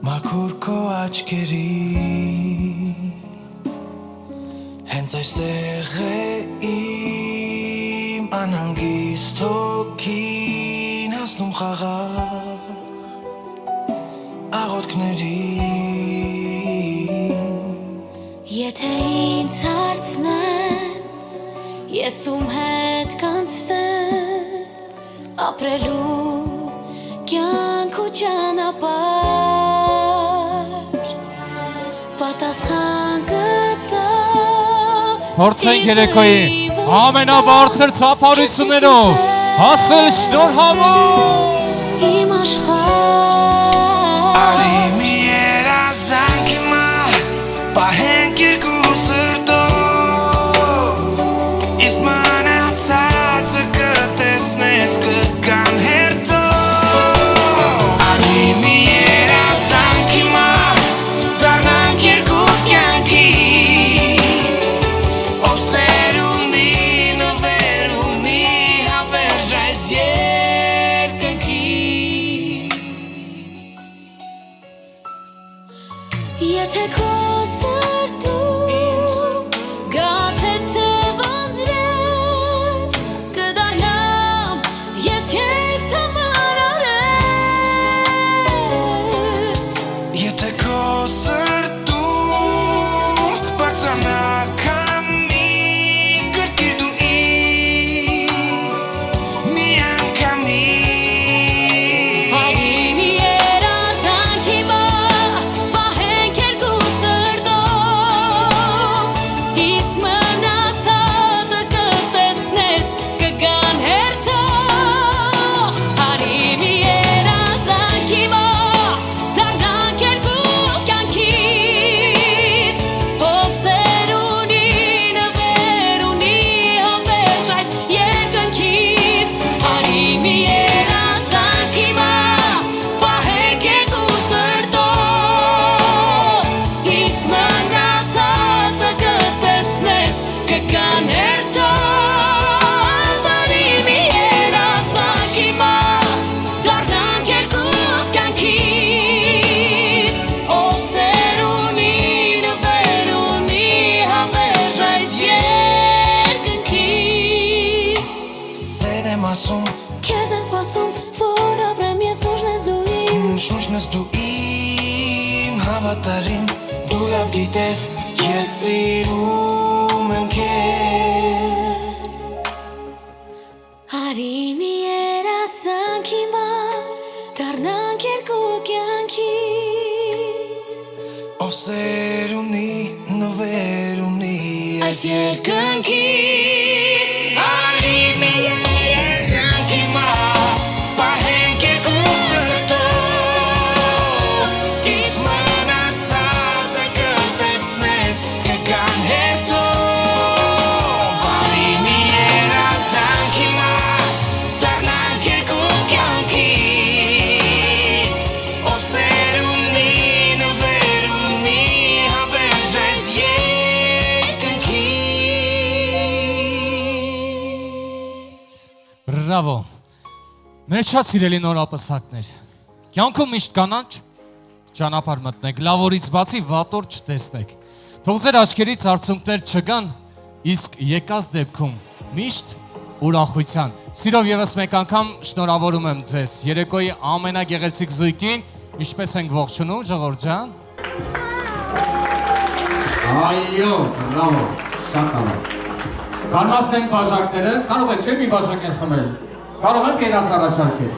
մաքուր քո աչքերին, հենց այստեղ է իմ անհանգիստ հոգին հասնում խաղաղ աղոթքներին։ Եթե ինձ հարցնեն, ես ում հետ կանցնեմ ապրելու կյանք ու ճանապարհ, պատասխան կտա Փորձենք երեկոյի ամենաբարձր ծափարություններով ասել շնորհավոր իմ աշխարհ։ Արի մի երազանք հիմա, պահենք երկու սրտով, իսկ մնացածը կտեսնես կգան հերթով։ Արի մի երազանք հիմա, դառնանք երկու կյանքից, ով սեր ունի, նվեր ունի, հավերժ այս երկնքից։ Եթե քո սրտում գաթե թվանձրև, կդառնամ ես քեզ համար արև։ Եթե քո սրտում բարձրանա քամի, կրկիր դու ինձ մի անգամից։ Արի մի երազանք հիմա, պահենք երկու սրտով, իսկ մնացածը կտեսնես կգան հերթով։ Արի մի երազանք հիմա, դառնանք երկու կյանքից, ով սեր ունի, նվեր ունի, հավերժ այս երկնքից։ Արի մի երազանք հիմա, պահենք երկու սրտով, իսկ մնացածը կտեսնես կգան հերթով։ Արի մի երազանք հիմա, դառնանք երկու կյանքից, ով սեր ունի, նվեր ունի, հավերժ այս երկնքից։ Սեր եմ ասում, Քեզ եմ սպասում, որ ապրեմ ես ուժն ես դու իմ։ շունչն ես դու իմ հավատարիմ, դու լավ գիտես, ես սիրում եմ քեզ։ Արի մի երազանք հիմա, դառնանք երկու կյանքից, Ով սեր ունի, նվեր ունի այս երկնքից։ Արի մի երազանք հիմա, պահենք երկու սրտով, իսկ մնացածը կտեսնես կգան հերթով։ Արի մի երազանք հիմա, դառնանք երկու կյանքից, ով սեր ունի, նվեր ունի, հավերժ այս երկնքից։ Բրավո։ Մեր շատ սիրելի նորապսակներ, կյանքում միշտ կանաչ ճանապարհ մտնեք, լավորից բացի վատոր չտեսնեք։ Թող ձեր աչքերից արցունքներ չգան, իսկ եկած դեպքում միշտ ուրախության։ Սիրով եւս մեկ անգամ շնորհավորում եմ ձեզ երեկոյի ամենագեղեցիկ զույգին, ինչպես ենք ողջունում, ժողովուրդ ջան։ Այո, բրավո, շատ լավ։ Կարմացնենք բաժակները, կարող եք չէ՞ մի բաժակ են խմել։ Կարող եմ կենաց առաջարկել։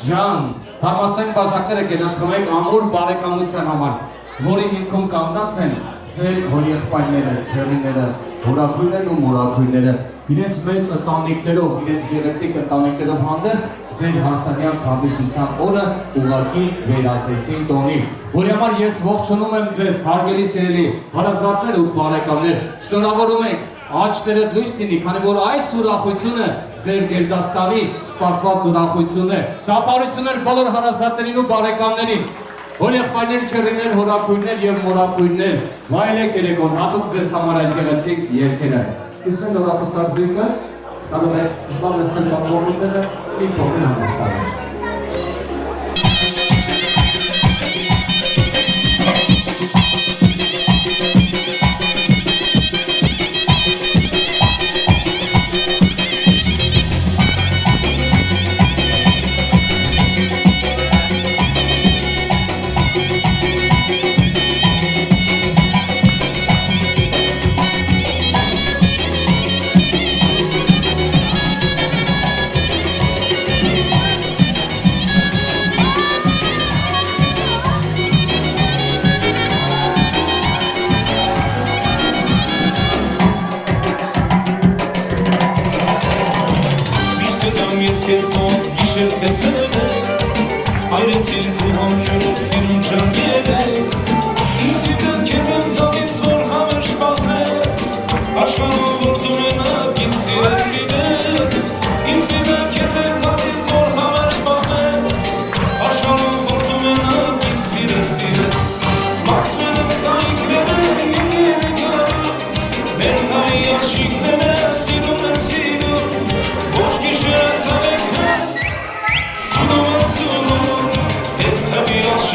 Ջան, թարմացնենք բաժակները կենաց խմեք ամուր բարեկամության համար։ որի հիմքում կանգնած են ձեր հորեղբայրները, քեռիները, հորաքույրներն ու մորաքույրները, իրենց մեծ ընտանիքներով, իրենց գեղեցիկ ընտանիքներով հանդերձ ձեր հարսանյաց հանդիսության օրը ուղղակի վերածեցին տոնի, որի համար ես ողջունում եմ ձեզ, հարգելի սիրելի հարազատներ ու բարեկամներ, շնորհավորում ենք աչքերը լույս լինի, քանի որ այս ուրախությունը ձեր գերդաստանի սպասված ուրախություն է, ծափարություններ բոլոր հարազատներին ու բարեկամներին, հորեղբայրներ, քեռիներ, հորաքույրներ եւ մորաքույրներ, վայելեք երեկոն, հատուկ ձեզ համար այս գեղեցիկ երգերը։ Իսկ մենք նորապսակ զույգը կարող է զբաղեցնել պատվողները մի փոքր հանդիսանում։ This time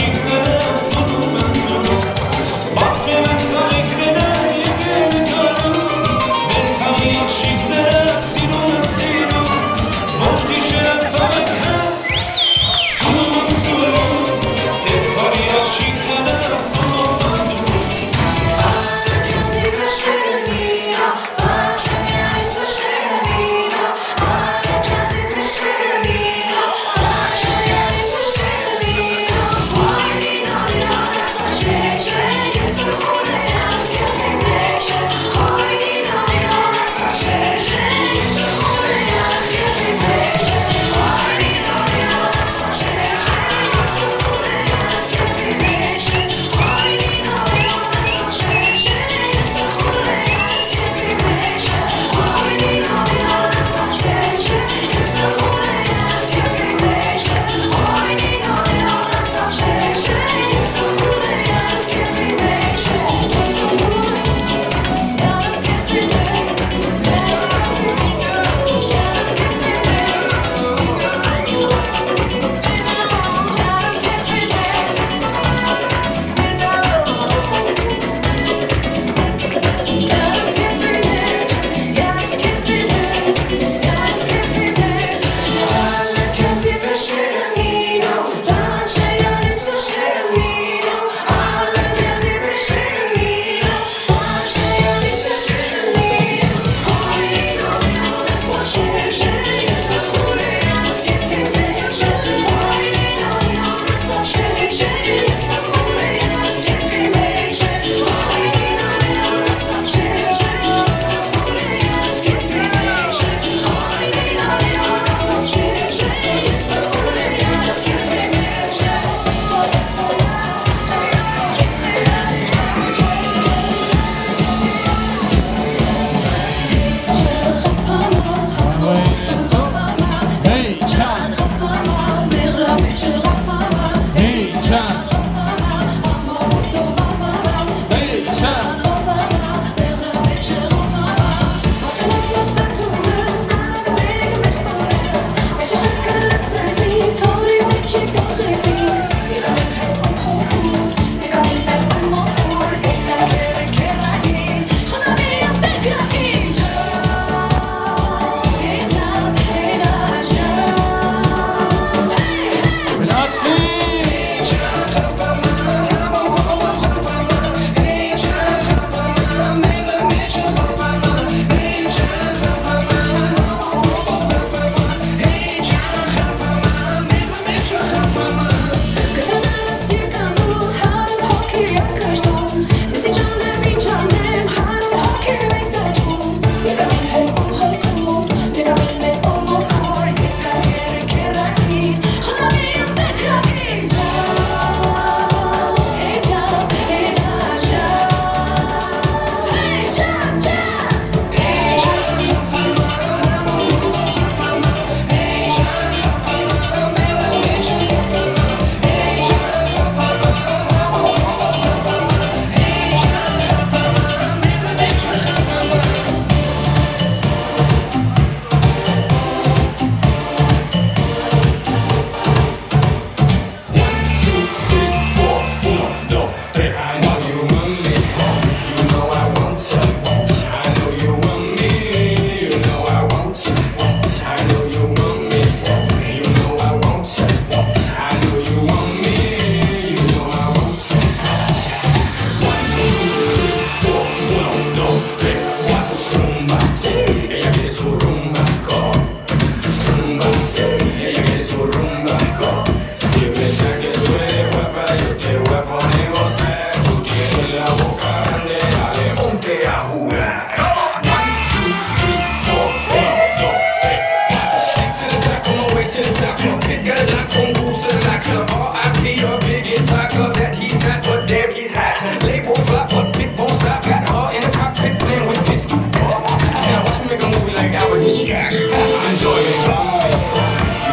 pick a line from Booster like to R.I.P. a big impact that he's not, but damn he's hot. Label flop, but big won't stop. Got her in the cockpit playing with kids. Now watch me make a movie like Albert Hitchcock. Enjoy it.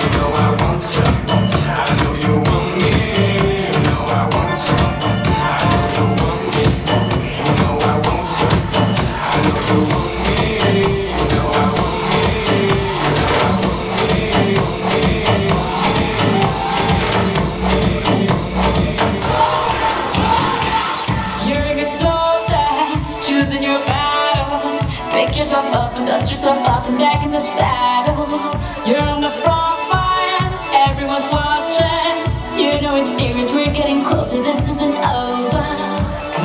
You know I want you. I know you want me. You know I want you. I know you want me. You know I want you. I know you want me. You know I want me. You're a good soldier, choosing your battle. Pick yourself up and dust yourself off and back in the saddle. You're on the front line, everyone's watching. You know it's serious, we're getting closer, this isn't over.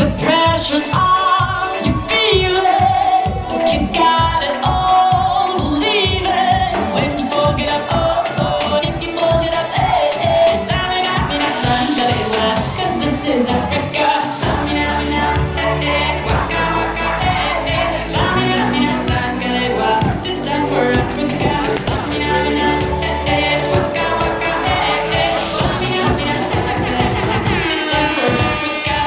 The pressure's on, you feel it, but you got it all, believe it. When you fold it up, oh, oh, if you fold it up, hey, hey, Tamina, Sangalewa, 'cause this is Africa. Tamina, eh, eh, waka, waka, eh, eh, Tamina, Sangalewa, this time for Africa. Tamina, eh, eh, waka, waka, eh, eh, Tamina, Sangalewa, this time for Africa.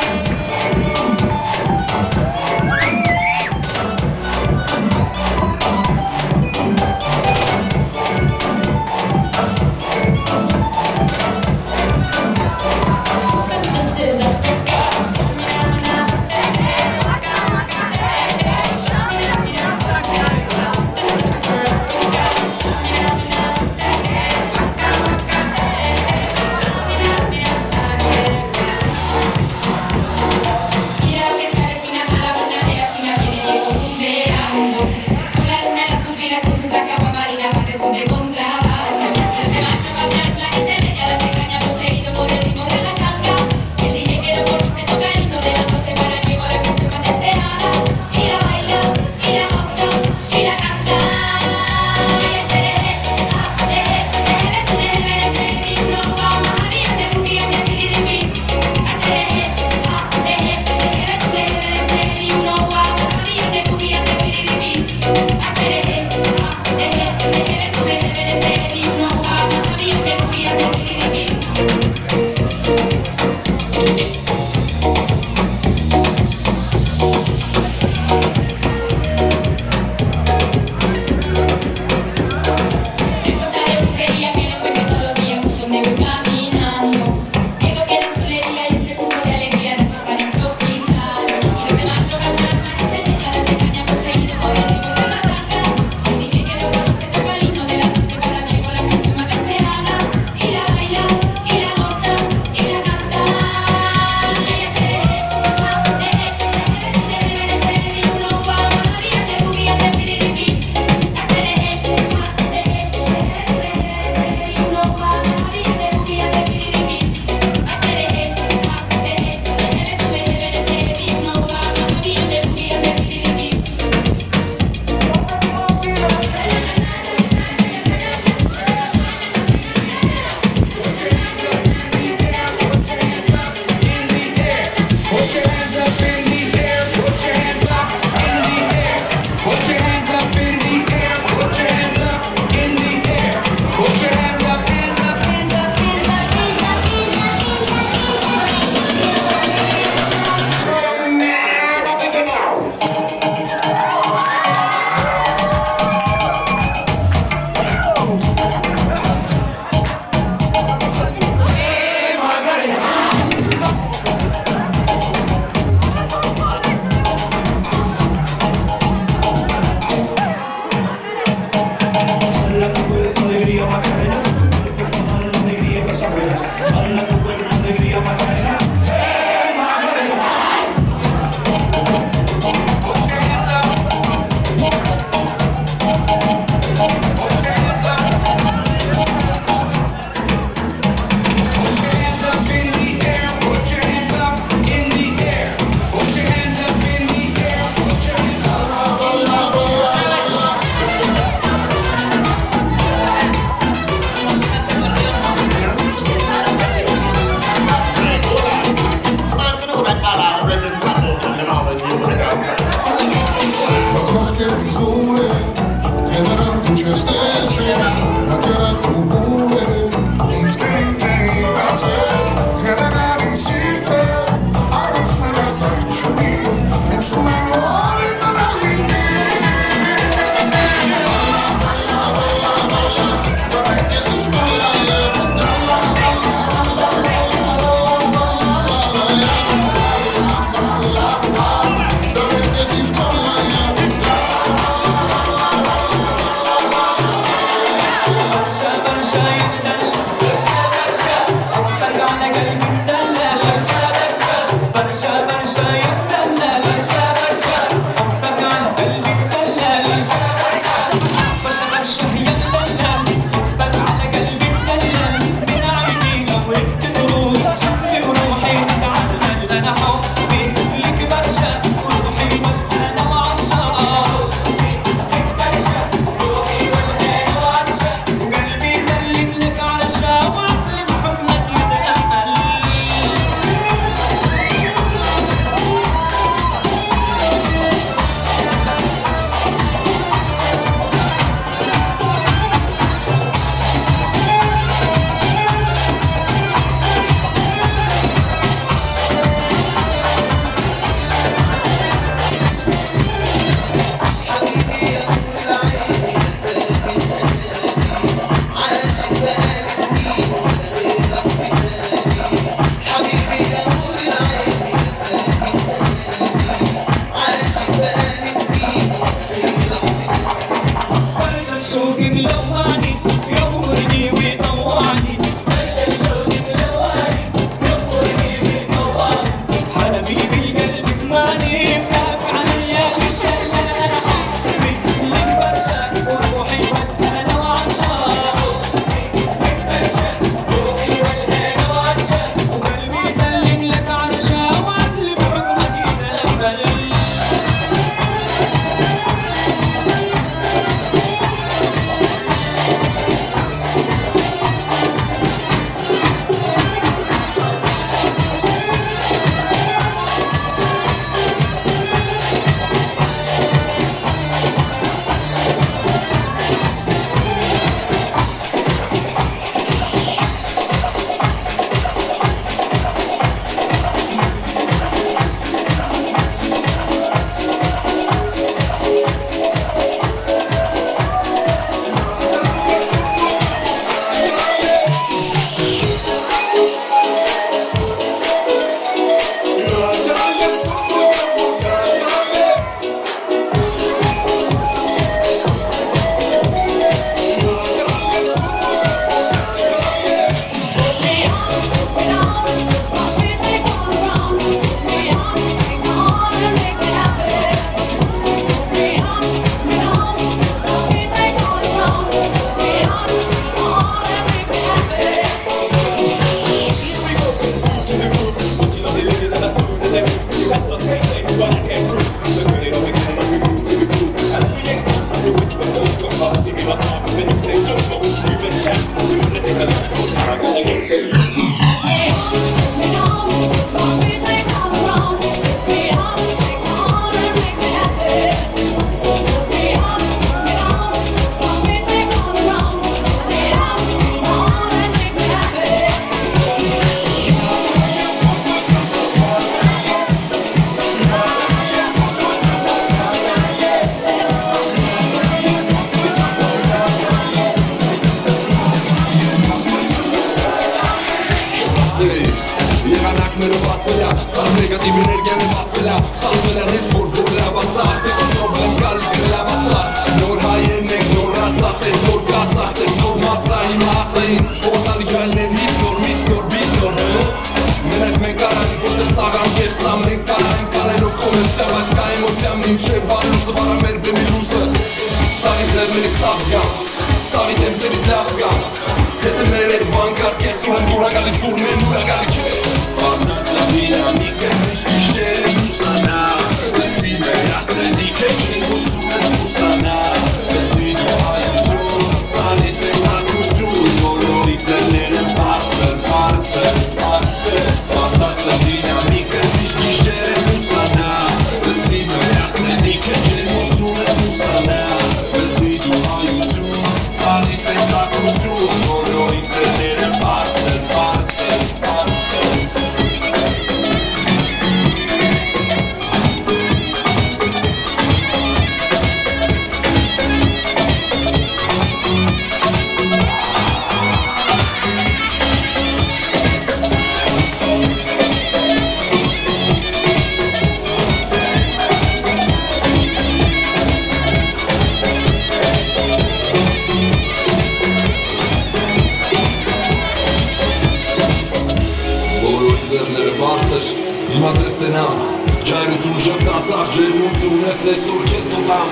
բացվել է Սաղ նեգատիվ էներգիան է բացվել է Սաղվել է ռեց որ լավա սաղ Տեղ պրոբլեմ կալի լավա սաղ Նոր հայերն ենք նոր ռասա Տես որ կասաղ տես կով մասա Հիմա ասա ինձ Որտալի ջայլն են հիտ նոր միտ նոր բիտ նոր Մենակ մենք արանի որտեղ սաղան կեղծա Մենք կարային կանելով կոմերցիա Բայց կա էմոցիա մինչև վարուսը Վարա մեր բեմի լուսը Սաղի ձերների ծավ զգամ Սաղի տեմպերից լավ զգամ Հետը մեր էտ վանկար կես Ունեմ դուրա գալի սուրն են դուրա գալի կես Բարձած լավ դինամիկը միշտ գիշեր է ուսանա Լսի մեր ասենիք է չեն ուսում են ուսանա Լսի դու հայություն Տանիս է մարկություն Բոլորի ձերները բարձր Բարձած լավ դինամիկը միշտ գիշեր է ուսանա Լսի մեր ասենիք է չեն ուսում են ուսանա Լսի դու հայություն Տանիս է մարկություն Բոլորի ձերները բարձր Հիմա ձեզ տնամ Ջայրություն շպտասաղ ջերմություն ես այսօր կեզ տոտամ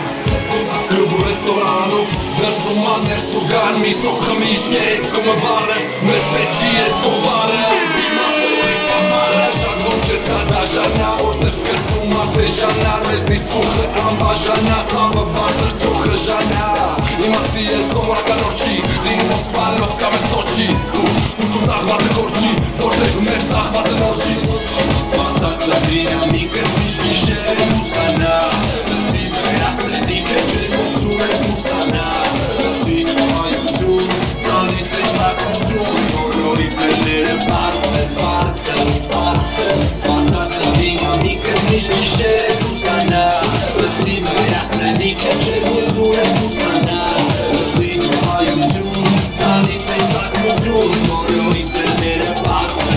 Կլուբ ու ռեստորանով դրսում աներս տու գան մի ծող խմիչ կես կոմը բարը մեզ պետչի ես կովարը Դիմա որի կամարը շատ որ կես տադաժանա Որտև սկսում արտեժանար մեզ նիս ծուխը ամբաժանա Սավը բարձր ծուխը ժանա Իմացի ես սովորական օրչի Լինի Մոսկվան լոսկամ է Սոչի Ու դու զաղվատը գործի Որտև մեր զաղվատը նորջի Բարձած լավ դինամիկը միշտ գիշեր է ուսանա Լսի մեր ասենիքը չեն ուսում է ուսանա Լսի դու հայություն Տանիս է մարկություն Բոլորի ձերները բարձր Բարձած լավ դինամիկը միշտ գիշեր է ուսանա Լսի մեր ասենիքը չեն ուսում է ուսանա Լսի դու հայություն Տանիս է մարկություն Բոլորի ձերները բարձր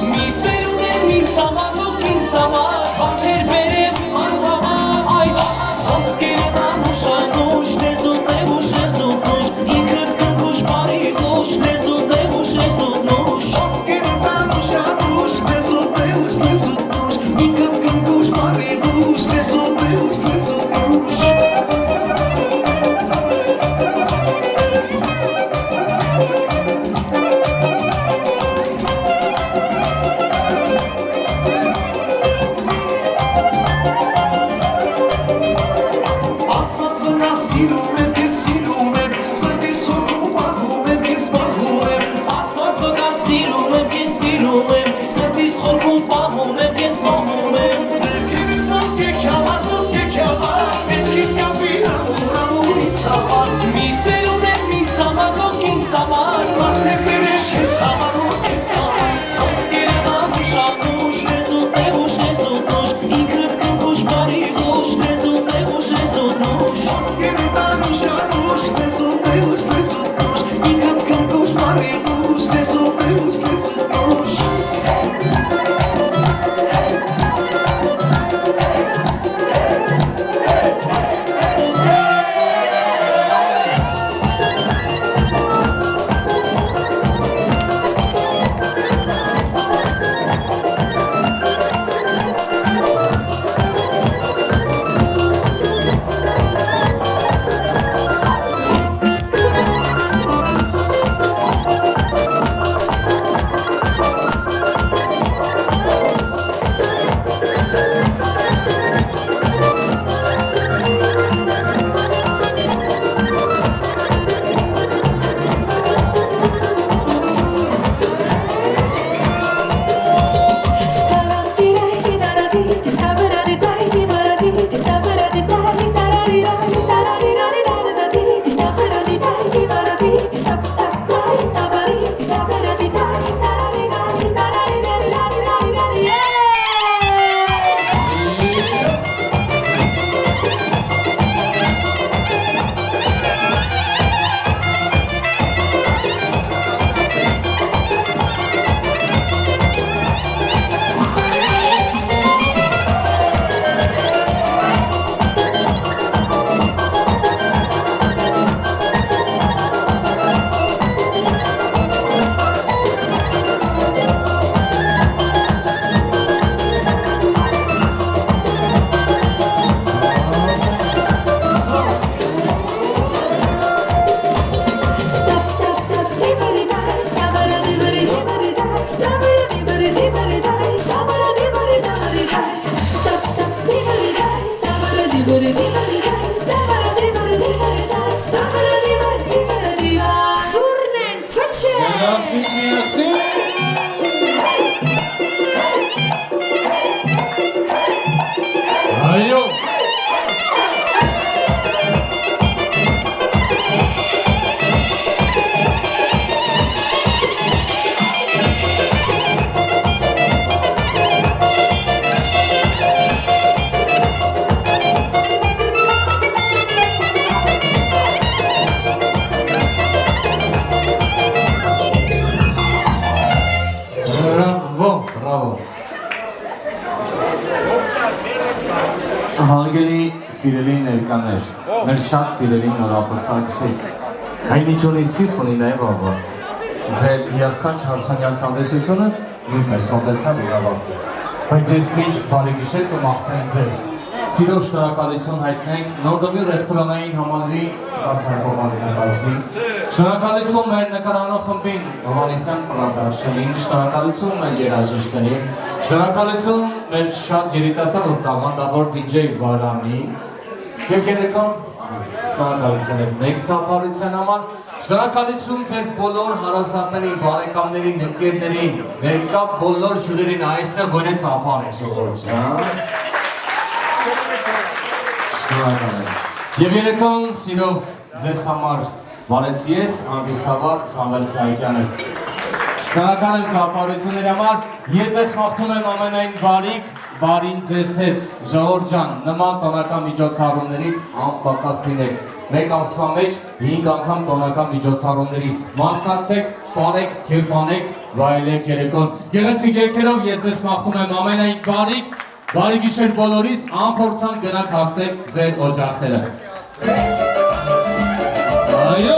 Մի սերունդ եմ ինձ համար, դուք ինձ համար Վարդեր բերեմ անու համար պահում եմ, ես պահում եմ Ձերքերից ոսկե քյավար Մեջքիդ կապիր ամուրից համար Մի սերուն եմ ինձ համար, ոք ինձ համար Մարդերներ են քեզ համար ու քեզ համար Խոսքերը դամուշ աղուշ, նեզուտ է ուշ, նեզուտ նուշ Ինքըտ կնկուշ, բարի խուշ, նեզուտ է ուշ, նեզուտ նուշ Ոսկերը տանուշ անուշ Նեզուտ է ուշ, նեզուտ նուշ Ինքըտ կնկուշ, բարի խուշ Նեզուտ է ուշ, նեզուտ նուշ Այո Բրավո Հարգելի սիրելի ներկաներ, մեր շատ սիրելի նորապսակցիկ Այնիչուն իսկիս ունի նաև ավարդ Ձեր հիասքանչ հարսանյաց հանդեսությունը նույնպես մոտեցավ իր ավարտը Բայց ես մինչ բարի գիշեր կմաղթեմ ձեզ Սիրով շնորհակալություն հայտնենք Նորդոմի ռեստորանային համալրի սպասարկող ազնագազգին Շնորհակալություն մեր նկարանող խմբին Հովհաննիսյան Պրադարշենին Շնորհակալություն մեր երաժիշտներին Շնորհակալություն մեր շատ երիտասարդ ու տաղանդավոր DJ Վարանին Եվ երեկոն շնորհակալություն եք մեկ ծափարության համար Շնորհակալություն ձեր բոլոր հարազատներին, բարեկամներին, ընկերներին Ներկա բոլոր հյուրերին այստեղ գոնե ծափար եք ժողովուրդ Շնորհակալ եմ Եվ երեկոն սիրով ձեզ համար վարեցի ես հանդիսավոր Սամվել Սահակյանս Շնորհակալ եմ ծափարությունների համար Ես ձեզ մաղթում եմ ամենայն բարիք Բարին ձեզ հետ, ժողովուրդ ջան, նման տոնական միջոցառումներից անպակաս լինեք Մեկ ամսվա մեջ 5 անգամ տոնական միջոցառումների մասնակցեք, պարեք, քեֆանեք, վայելեք երեկոն Գեղեցիկ երգերով ես ձեզ մաղթում եմ ամենայն բարիք Բարի գիշեր բոլորիս, անփորձան գնանք հասնեք ձեր օջախները Այո